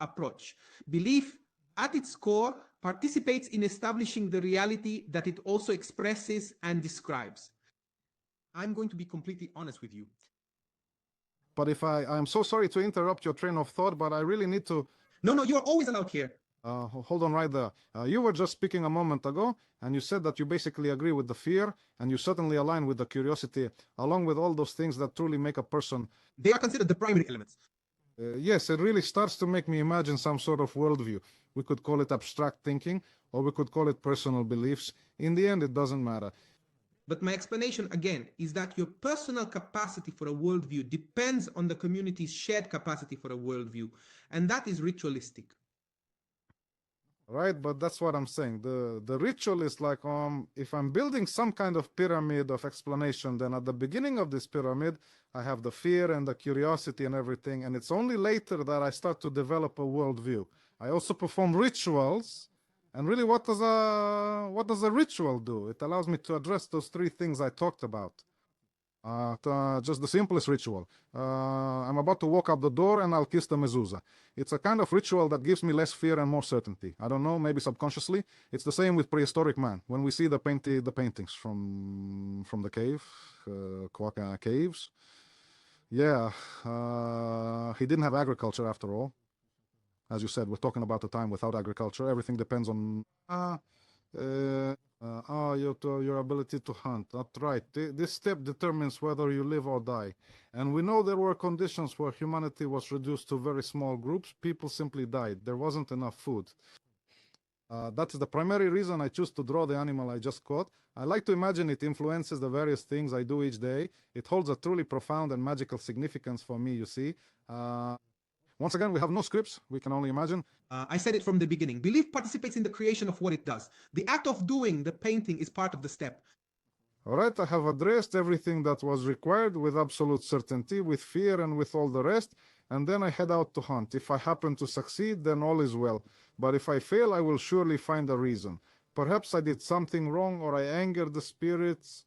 approach. Belief, at its core, participates in establishing the reality that it also expresses and describes. I'm going to be completely honest with you. But if I'm so sorry to interrupt your train of thought, but I really need to... No, you're always allowed here. Hold on right there. You were just speaking a moment ago, and you said that you basically agree with the fear, and you certainly align with the curiosity, along with all those things that truly make a person... They are considered the primary elements. Yes, it really starts to make me imagine some sort of worldview. We could call it abstract thinking, or we could call it personal beliefs. In the end, it doesn't matter. But my explanation, again, is that your personal capacity for a worldview depends on the community's shared capacity for a worldview, and that is ritualistic. Right, but that's what I'm saying. The ritual is like, if I'm building some kind of pyramid of explanation, then at the beginning of this pyramid, I have the fear and the curiosity and everything, and it's only later that I start to develop a worldview. I also perform rituals, and really, what does a ritual do? It allows me to address those three things I talked about. Just the simplest ritual. I'm about to walk out the door and I'll kiss the mezuzah. It's a kind of ritual that gives me less fear and more certainty. I don't know, maybe subconsciously. It's the same with prehistoric man. When we see the paintings from the cave, Kwaka caves. Yeah, he didn't have agriculture after all. As you said, we're talking about a time without agriculture. Everything depends on your ability to hunt. That's right. This step determines whether you live or die. And we know there were conditions where humanity was reduced to very small groups. People simply died. There wasn't enough food. That is the primary reason I choose to draw the animal I just caught. I like to imagine it influences the various things I do each day. It holds a truly profound and magical significance for me, you see. Once again, we have no scripts. We can only imagine. I said it from the beginning. Belief participates in the creation of what it does. The act of doing the painting is part of the step. All right, I have addressed everything that was required with absolute certainty, with fear and with all the rest, and then I head out to hunt. If I happen to succeed, then all is well. But if I fail, I will surely find a reason. Perhaps I did something wrong, or I angered the spirits,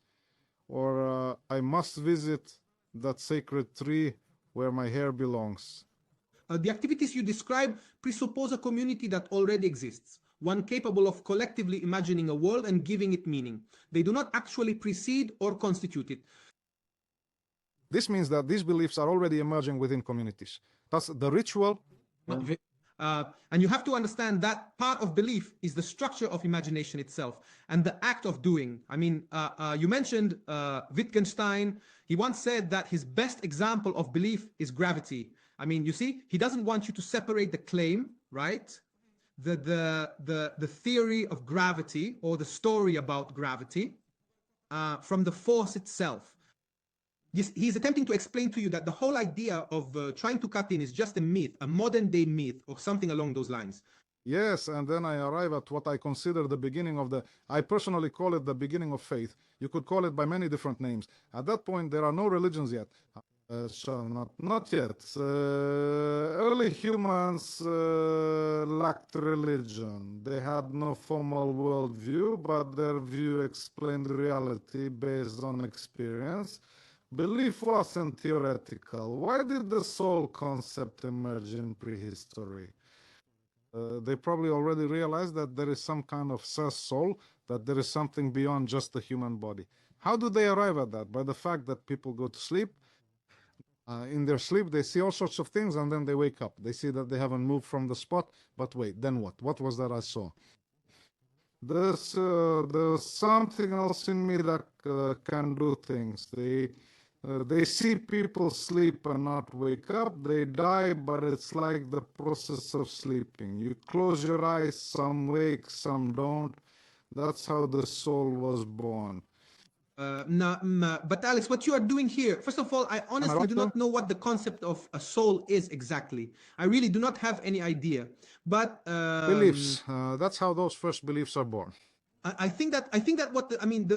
or I must visit that sacred tree where my hair belongs. The activities you describe presuppose a community that already exists, one capable of collectively imagining a world and giving it meaning. They do not actually precede or constitute it. This means that these beliefs are already emerging within communities. Thus, the ritual... And you have to understand that part of belief is the structure of imagination itself and the act of doing. I mean, you mentioned Wittgenstein. He once said that his best example of belief is gravity. I mean, you see, he doesn't want you to separate the claim, right? The theory of gravity or the story about gravity from the force itself. He's attempting to explain to you that the whole idea of trying to cut in is just a myth, a modern day myth or something along those lines. Yes, and then I arrive at what I consider the beginning of I personally call it the beginning of faith. You could call it by many different names. At that point, there are no religions yet. So not yet. Early humans lacked religion. They had no formal worldview, but their view explained reality based on experience. Belief wasn't theoretical. Why did the soul concept emerge in prehistory? They probably already realized that there is some kind of soul, that there is something beyond just the human body. How do they arrive at that? By the fact that people go to sleep. In their sleep, they see all sorts of things, and then they wake up. They see that they haven't moved from the spot, but wait, then what? What was that I saw? There's something else in me that can do things. They see people sleep and not wake up. They die, but it's like the process of sleeping. You close your eyes, some wake, some don't. That's how the soul was born. But Alex, what you are doing here, first of all, I honestly do not know what the concept of a soul is exactly. I really do not have any idea. But beliefs. That's how those first beliefs are born. I think that what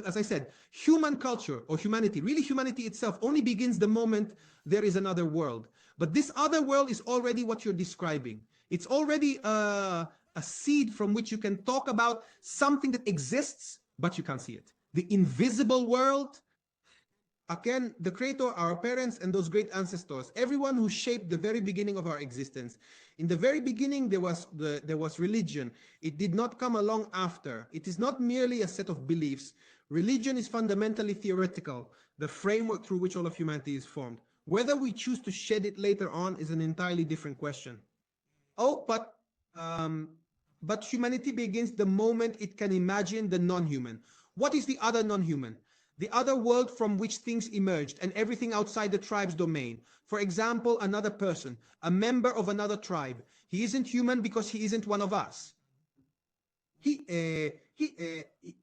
as I said, human culture or humanity, really humanity itself, only begins the moment there is another world. But this other world is already what you're describing. It's already a seed from which you can talk about something that exists, but you can't see it. The invisible world. Again, the creator, our parents, and those great ancestors, everyone who shaped the very beginning of our existence. In the very beginning, there was religion. It did not come along after. It is not merely a set of beliefs. Religion is fundamentally theoretical, the framework through which all of humanity is formed. Whether we choose to shed it later on is an entirely different question. Oh, but humanity begins the moment it can imagine the non-human. What is the other non-human? The other world from which things emerged and everything outside the tribe's domain. For example, another person, a member of another tribe. He isn't human because he isn't one of us. He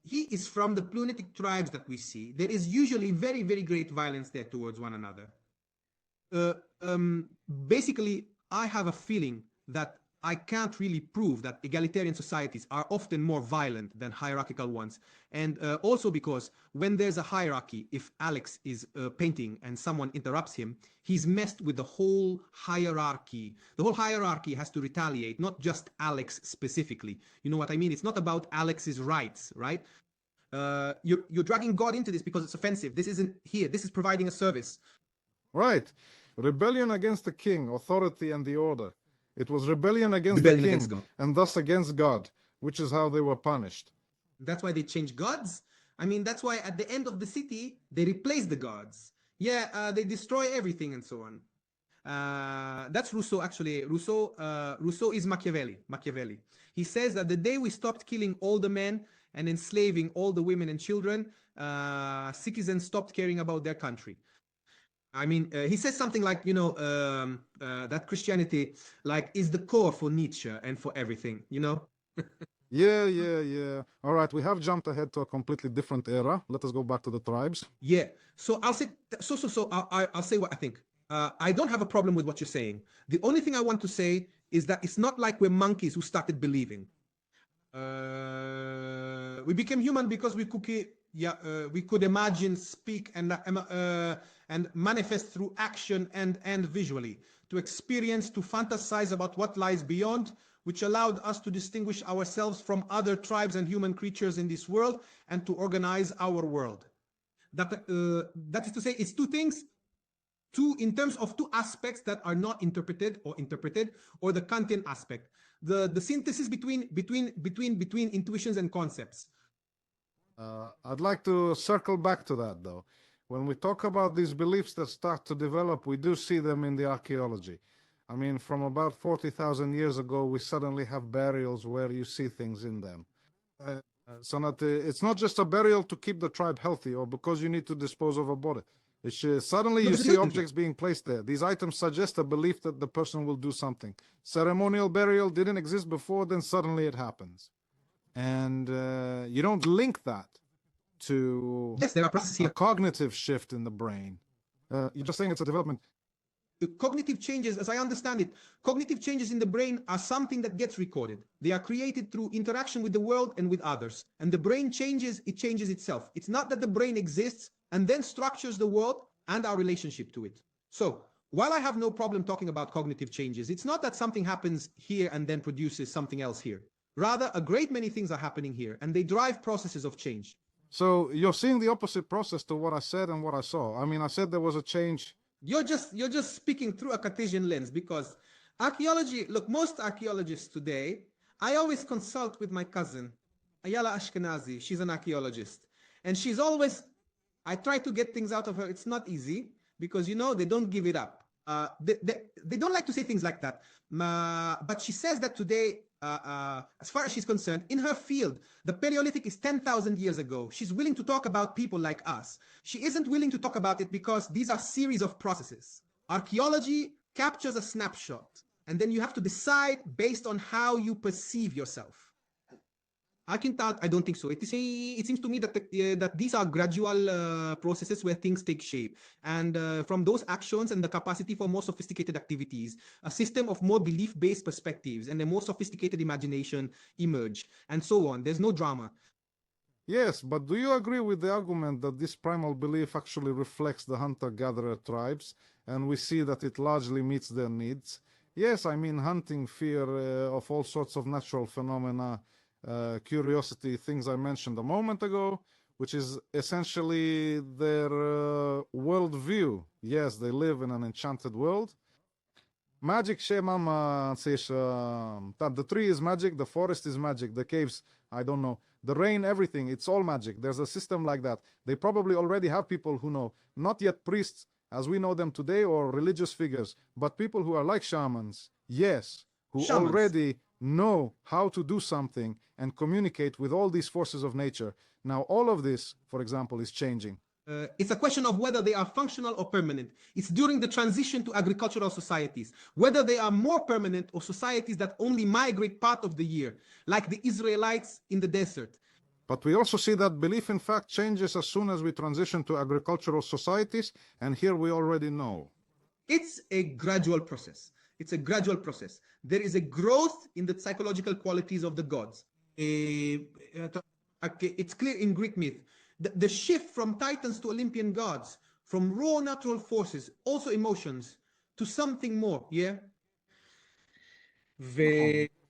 is from the plutonic tribes that we see. There is usually very, very great violence there towards one another. Basically, I have a feeling that I can't really prove that egalitarian societies are often more violent than hierarchical ones. And also because when there's a hierarchy, if Alex is painting and someone interrupts him, he's messed with the whole hierarchy. The whole hierarchy has to retaliate, not just Alex specifically. You know what I mean? It's not about Alex's rights, right? You're dragging God into this because it's offensive. This isn't here. This is providing a service. Right. Rebellion against the king, authority, and the order. It was rebellion against the king, and thus against God, which is how they were punished. That's why they changed gods. I mean, that's why at the end of the city, they replace the gods. Yeah, they destroy everything and so on. That's Rousseau, actually. Rousseau is Machiavelli. He says that the day we stopped killing all the men and enslaving all the women and children, citizens stopped caring about their country. I mean, he says something like, that Christianity, like, is the core for Nietzsche and for everything, you know? Yeah. All right, we have jumped ahead to a completely different era. Let us go back to the tribes. Yeah. So I'll say, I'll say what I think. I don't have a problem with what you're saying. The only thing I want to say is that it's not like we're monkeys who started believing. We became human because we could imagine, speak, and manifest through action and visually, to experience, to fantasize about what lies beyond, which allowed us to distinguish ourselves from other tribes and human creatures in this world and to organize our world. That is to say, it's two things, in terms of two aspects that are not interpreted, or the Kantian aspect, the synthesis between intuitions and concepts. I'd like to circle back to that, though. When we talk about these beliefs that start to develop, we do see them in the archaeology. I mean, from about 40,000 years ago, we suddenly have burials where you see things in them. So it's not just a burial to keep the tribe healthy or because you need to dispose of a body. Suddenly you see objects being placed there. These items suggest a belief that the person will do something. Ceremonial burial didn't exist before, then suddenly it happens. And you don't link that to a cognitive shift in the brain. You're just saying it's a development. Cognitive changes, as I understand it, cognitive changes in the brain are something that gets recorded. They are created through interaction with the world and with others. And the brain changes, it changes itself. It's not that the brain exists and then structures the world and our relationship to it. So while I have no problem talking about cognitive changes, it's not that something happens here and then produces something else here. Rather, a great many things are happening here, and they drive processes of change. So you're seeing the opposite process to what I said and what I saw. I mean, I said there was a change. You're just speaking through a Cartesian lens, because archaeology, look, most archaeologists today, I always consult with my cousin, Yoav Ashkenazy. She's an archaeologist. And she's always, I try to get things out of her. It's not easy because, they don't give it up. They don't like to say things like that. But she says that today, as far as she's concerned, in her field, the Paleolithic is 10,000 years ago. She's willing to talk about people like us. She isn't willing to talk about it because these are series of processes. Archaeology captures a snapshot, and then you have to decide based on how you perceive yourself. I don't think so. It seems to me that that these are gradual processes where things take shape, and from those actions and the capacity for more sophisticated activities, a system of more belief-based perspectives and a more sophisticated imagination emerge, and so on. There's no drama. Yes, but do you agree with the argument that this primal belief actually reflects the hunter-gatherer tribes, and we see that it largely meets their needs? Yes, I mean hunting, fear of all sorts of natural phenomena, curiosity, things I mentioned a moment ago, which is essentially their worldview. Yes, they live in an enchanted world. Magic shemam that the tree is magic, the forest is magic, the caves, I don't know, the rain, everything, it's all magic. There's a system like that. They probably already have people who know, not yet priests as we know them today or religious figures, but people who are like shamans, yes, who already know how to do something and communicate with all these forces of nature. Now, all of this, for example, is changing. It's a question of whether they are functional or permanent. It's during the transition to agricultural societies, whether they are more permanent or societies that only migrate part of the year, like the Israelites in the desert. But we also see that belief, in fact, changes as soon as we transition to agricultural societies, and here we already know. It's a gradual process. It's a gradual process. There is a growth in the psychological qualities of the gods. It's clear in Greek myth. The shift from titans to Olympian gods, from raw natural forces, also emotions, to something more, yeah?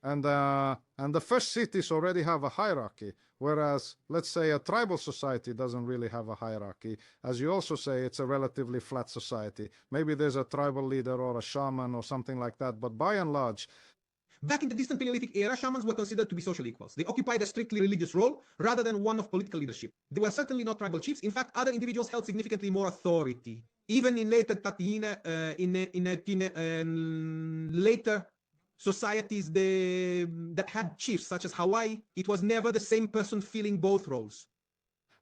And the first cities already have a hierarchy, whereas, let's say, a tribal society doesn't really have a hierarchy. As you also say, it's a relatively flat society. Maybe there's a tribal leader or a shaman or something like that, but by and large, back in the distant Paleolithic era, shamans were considered to be social equals. They occupied a strictly religious role rather than one of political leadership. They were certainly not tribal chiefs. In fact, other individuals held significantly more authority. Even in later later societies that had chiefs, such as Hawaii, it was never the same person filling both roles.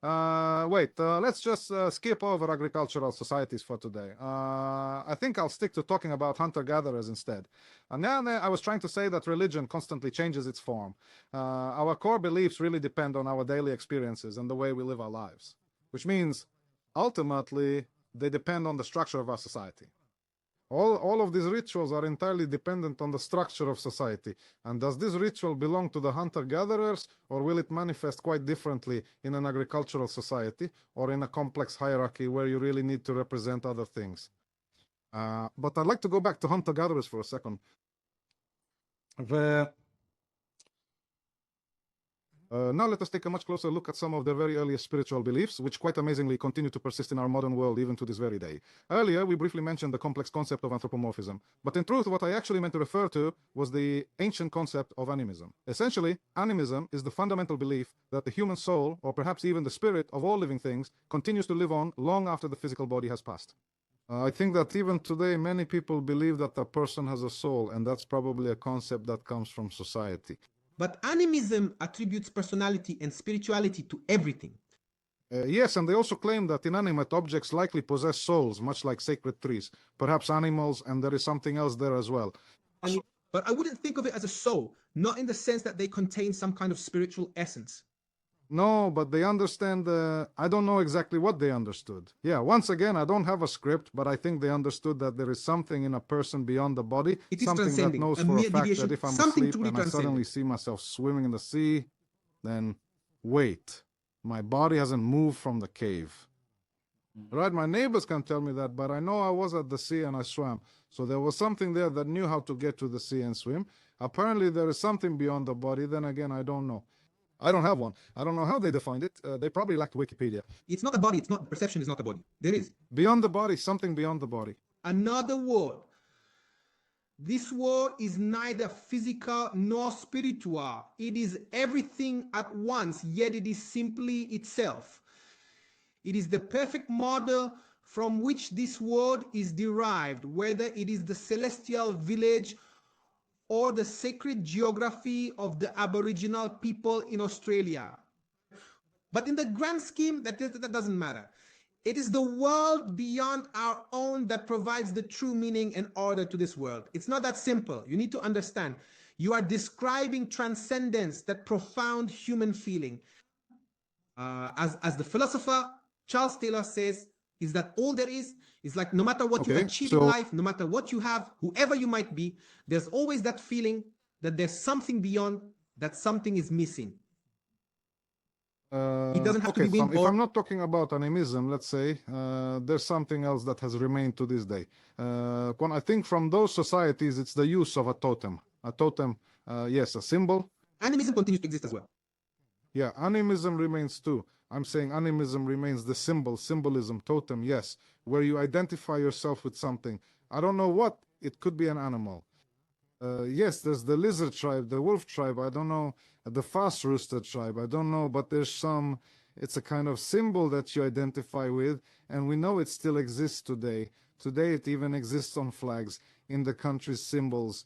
Let's just skip over agricultural societies for today. I think I'll stick to talking about hunter-gatherers instead. And now I was trying to say that religion constantly changes its form. Our core beliefs really depend on our daily experiences and the way we live our lives, which means ultimately they depend on the structure of our society. All of these rituals are entirely dependent on the structure of society. And does this ritual belong to the hunter-gatherers, or will it manifest quite differently in an agricultural society or in a complex hierarchy where you really need to represent other things? But I'd like to go back to hunter-gatherers for a second. Now let us take a much closer look at some of their very earliest spiritual beliefs, which quite amazingly continue to persist in our modern world even to this very day. Earlier, we briefly mentioned the complex concept of anthropomorphism, but in truth, what I actually meant to refer to was the ancient concept of animism. Essentially, animism is the fundamental belief that the human soul, or perhaps even the spirit of all living things, continues to live on long after the physical body has passed. I think that even today, many people believe that a person has a soul, and that's probably a concept that comes from society. But animism attributes personality and spirituality to everything. Yes, and they also claim that inanimate objects likely possess souls, much like sacred trees, perhaps animals, and there is something else there as well. But I wouldn't think of it as a soul, not in the sense that they contain some kind of spiritual essence. No, but they understand, I don't know exactly what they understood. Yeah, once again, I don't have a script, but I think they understood that there is something in a person beyond the body, something that knows for a fact that if I'm asleep and I suddenly see myself swimming in the sea, then wait, my body hasn't moved from the cave. Right, my neighbors can tell me that, but I know I was at the sea and I swam. So there was something there that knew how to get to the sea and swim. Apparently, there is something beyond the body. Then again, I don't know. I don't have one. I don't know how they defined it. They probably lacked Wikipedia. It's not a body. It's not perception. Is not a body. There is Beyond the body, something beyond the body. another word. This word is neither physical nor spiritual. It is everything at once, yet it is simply itself. It is the perfect model from which this word is derived, whether it is the celestial village or the sacred geography of the Aboriginal people in Australia. But in the grand scheme, that doesn't matter. It is the world beyond our own that provides the true meaning and order to this world. It's not that simple. You need to understand. You are describing transcendence, that profound human feeling. As the philosopher Charles Taylor says, is that all there is like no matter what you achieve in life, no matter what you have, whoever you might be, there's always that feeling that there's something beyond, that something is missing. It doesn't have to be if I'm not talking about animism, let's say, there's something else that has remained to this day. When I think from those societies, it's the use of a totem. A totem, yes, a symbol. Animism continues to exist as well. Yeah, animism remains too. I'm saying animism remains the symbol, symbolism, totem, yes, where you identify yourself with something. I don't know what, it could be an animal. Yes, there's the lizard tribe, the wolf tribe, I don't know, the fast rooster tribe, I don't know, but there's some, it's a kind of symbol that you identify with, and we know it still exists today. Today it even exists on flags, in the country's symbols.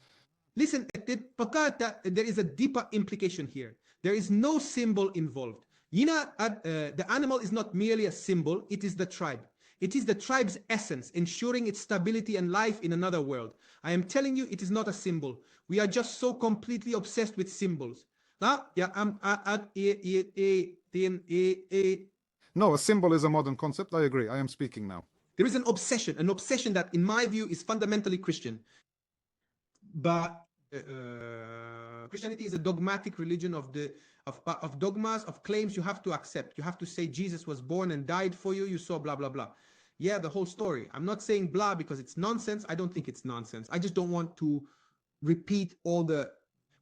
Listen, there is a deeper implication here. There is no symbol involved. The animal is not merely a symbol, it is the tribe. It is the tribe's essence, ensuring its stability and life in another world. I am telling you, it is not a symbol. We are just so completely obsessed with symbols. No, a symbol is a modern concept. I agree. I am speaking now. There is an obsession that, in my view, is fundamentally Christian. But Christianity is a dogmatic religion of dogmas, of claims you have to accept. You have to say Jesus was born and died for you. You saw blah, blah, blah. Yeah, the whole story. I'm not saying blah because it's nonsense. I don't think it's nonsense. I just don't want to repeat all the...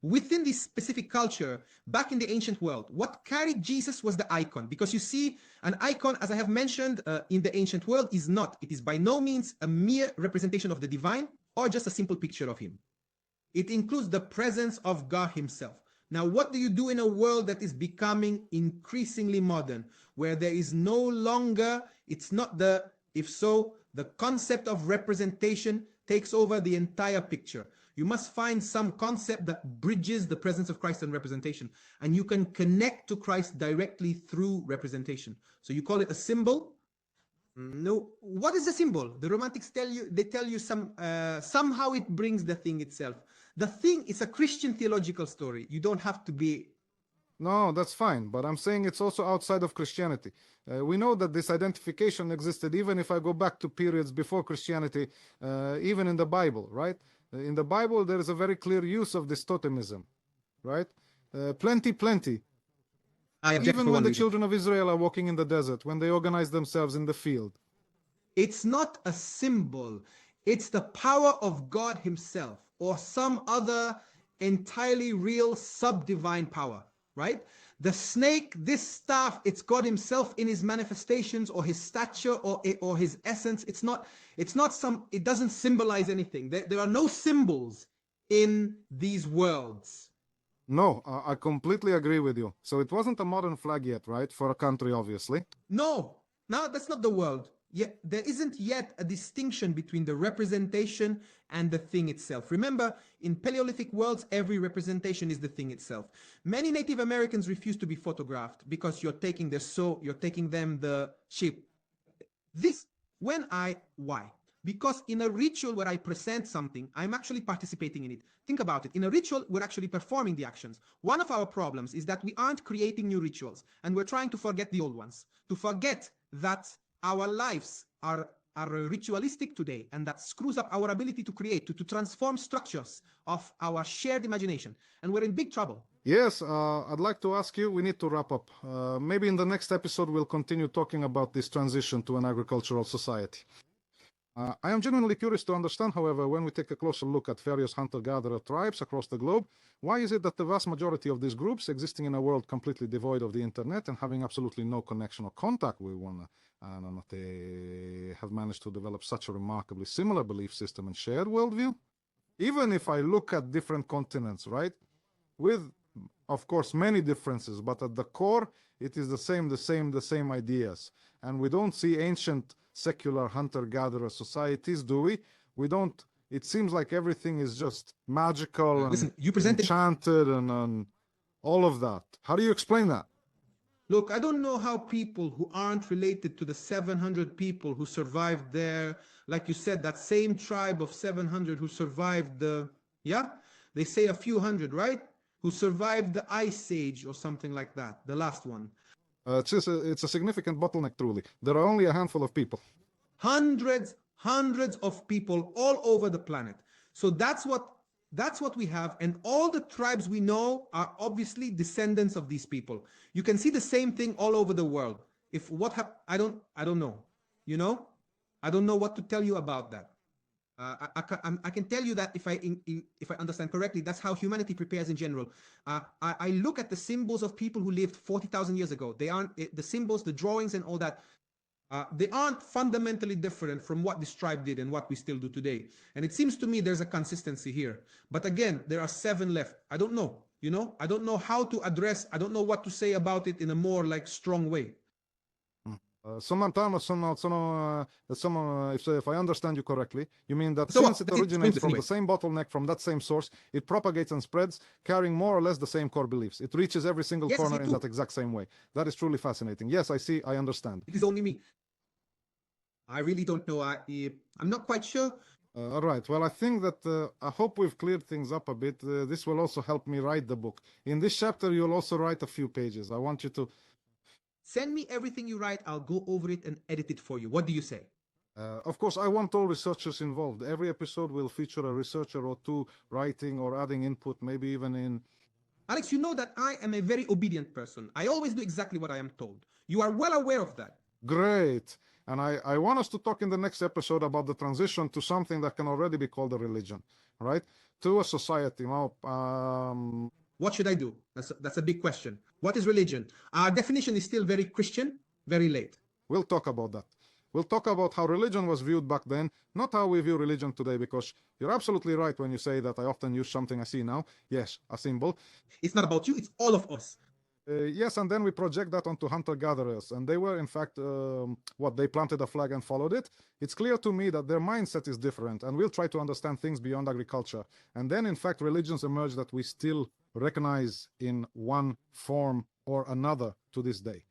Within this specific culture, back in the ancient world, what carried Jesus was the icon. Because you see, an icon, as I have mentioned, in the ancient world is not. It is by no means a mere representation of the divine or just a simple picture of him. It includes the presence of God himself. Now, what do you do in a world that is becoming increasingly modern, where there is no longer, the concept of representation takes over the entire picture. You must find some concept that bridges the presence of Christ and representation, and you can connect to Christ directly through representation. So you call it a symbol. No, what is the symbol? The romantics tell you somehow it brings the thing itself. The thing is a Christian theological story. You don't have to be... No, that's fine, but I'm saying it's also outside of Christianity. We know that this identification existed even if I go back to periods before Christianity, even in the Bible, right? In the Bible, there is a very clear use of this totemism, right? Plenty. Even when the children of Israel are walking in the desert, when they organize themselves in the field. It's not a symbol. It's the power of God himself or some other entirely real subdivine power, right? The snake, this staff, it's God himself in his manifestations or his stature or his essence. It doesn't symbolize anything. There are no symbols in these worlds. No, I completely agree with you. So it wasn't a modern flag yet, right? For a country, obviously. No, that's not the world. There isn't yet a distinction between the representation and the thing itself. Remember, in Paleolithic worlds, every representation is the thing itself. Many Native Americans refuse to be photographed because you're taking them the sheep. Why? Because in a ritual where I present something, I'm actually participating in it. Think about it. In a ritual, we're actually performing the actions. One of our problems is that we aren't creating new rituals, and we're trying to forget the old ones. To forget that our lives are ritualistic today, and that screws up our ability to create, to transform structures of our shared imagination. And we're in big trouble. Yes, I'd like to ask you, we need to wrap up. Maybe in the next episode, we'll continue talking about this transition to an agricultural society. I am genuinely curious to understand, however, when we take a closer look at various hunter-gatherer tribes across the globe, why is it that the vast majority of these groups, existing in a world completely devoid of the internet and having absolutely no connection or contact with one another, they have managed to develop such a remarkably similar belief system and shared worldview? Even if I look at different continents, right, with, of course, many differences, but at the core, it is the same ideas. And we don't see ancient secular hunter-gatherer societies, do we? We don't. It seems like everything is just magical and Listen, you presented enchanted and all of that. How do you explain that? Look, I don't know how people who aren't related to the 700 people who survived there, like you said, that same tribe of 700 who survived they say a few hundred, right? Who survived the Ice Age or something like that, the last one. It's a significant bottleneck, truly. There are only a handful of people. Hundreds of people all over the planet. So that's what we have, and all the tribes we know are obviously descendants of these people. You can see the same thing all over the world. I don't know. You know, I don't know what to tell you about that. I can tell you that if I understand correctly, that's how humanity prepares in general. I look at the symbols of people who lived 40,000 years ago. They aren't the symbols, the drawings, and all that. They aren't fundamentally different from what this tribe did and what we still do today. And it seems to me there's a consistency here. But again, there are 7 left. I don't know. You know, I don't know how to address. I don't know what to say about it in a more strong way. If I understand you correctly, you mean that since it originates from the same bottleneck, from that same source, it propagates and spreads, carrying more or less the same core beliefs. It reaches every single corner in that exact same way. That is truly fascinating. Yes, I see, I understand. It is only me. I really don't know. I'm not quite sure. All right. Well, I think that I hope we've cleared things up a bit. This will also help me write the book. In this chapter, you'll also write a few pages. I want you to send me everything you write. I'll go over it and edit it for you. What do you say? Of course, I want all researchers involved. Every episode will feature a researcher or two writing or adding input, maybe even in... Alex, you know that I am a very obedient person. I always do exactly what I am told. You are well aware of that. Great. And I want us to talk in the next episode about the transition to something that can already be called a religion, right? To a society. What should I do? That's a big question. What is religion? Our definition is still very Christian, very late. We'll talk about that. We'll talk about how religion was viewed back then, not how we view religion today, because you're absolutely right when you say that I often use something I see now. Yes, a symbol. It's not about you, it's all of us. Yes, and then we project that onto hunter-gatherers, and they were, in fact, they planted a flag and followed it. It's clear to me that their mindset is different, and we'll try to understand things beyond agriculture. And then, in fact, religions emerge that we still recognize in one form or another to this day.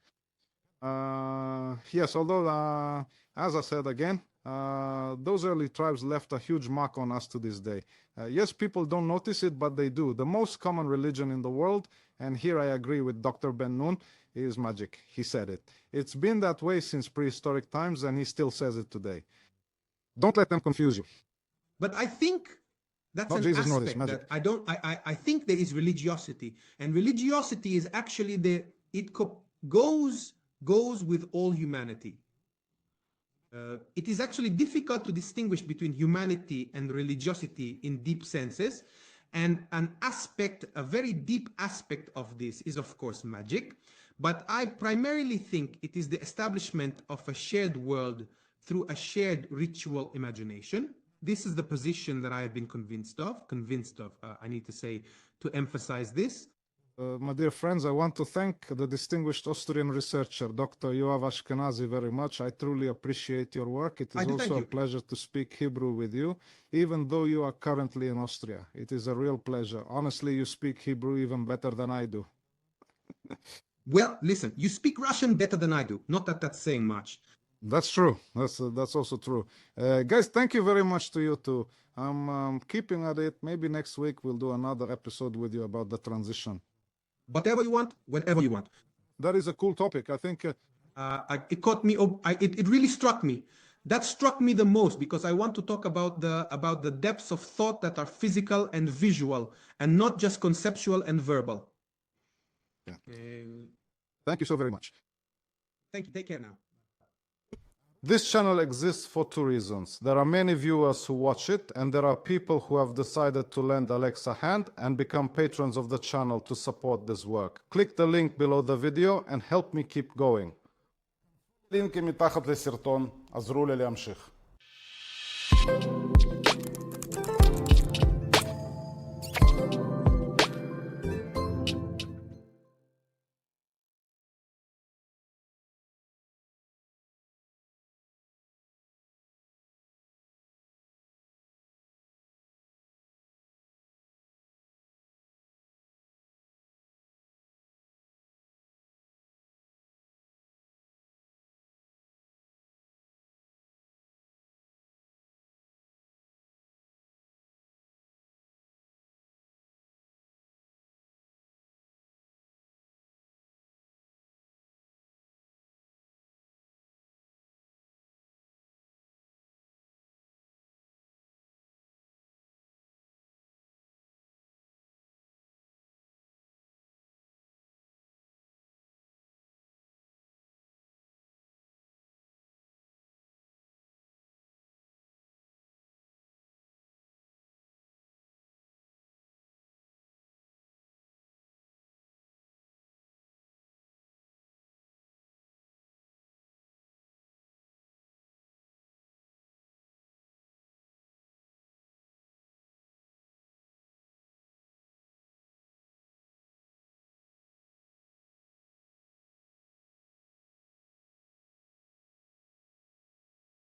Yes, although, as I said again, those early tribes left a huge mark on us to this day. Yes, people don't notice it, but they do. The most common religion in the world, and here I agree with Dr. Ben Noon, is magic. He said it. It's been that way since prehistoric times, and he still says it today. Don't let them confuse you. But I think that's an aspect that I think there is religiosity, and religiosity is actually goes with all humanity. It is actually difficult to distinguish between humanity and religiosity in deep senses. And a very deep aspect of this is, of course, magic. But I primarily think it is the establishment of a shared world through a shared ritual imagination. This is the position that I have been convinced of, I need to say, to emphasize this. My dear friends, I want to thank the distinguished Austrian researcher, Dr. Yoav Ashkenazy, very much. I truly appreciate your work. It is also a pleasure to speak Hebrew with you, even though you are currently in Austria. It is a real pleasure. Honestly, you speak Hebrew even better than I do. Well, listen, you speak Russian better than I do. Not that that's saying much. That's true. That's also true. Guys, thank you very much to you too. I'm keeping at it. Maybe next week we'll do another episode with you about the transition. Whatever you want, whenever you want. That is a cool topic. I think it caught me. It really struck me. That struck me the most because I want to talk about the depths of thought that are physical and visual, and not just conceptual and verbal. Yeah. Uh, Thank you so very much. Thank you. Take care now. This channel exists for two reasons. There are many viewers who watch it, and there are people who have decided to lend Alex a hand and become patrons of the channel to support this work. Click the link below the video and help me keep going. לינקים מתחת לסרטון, עזרו לי להמשיך.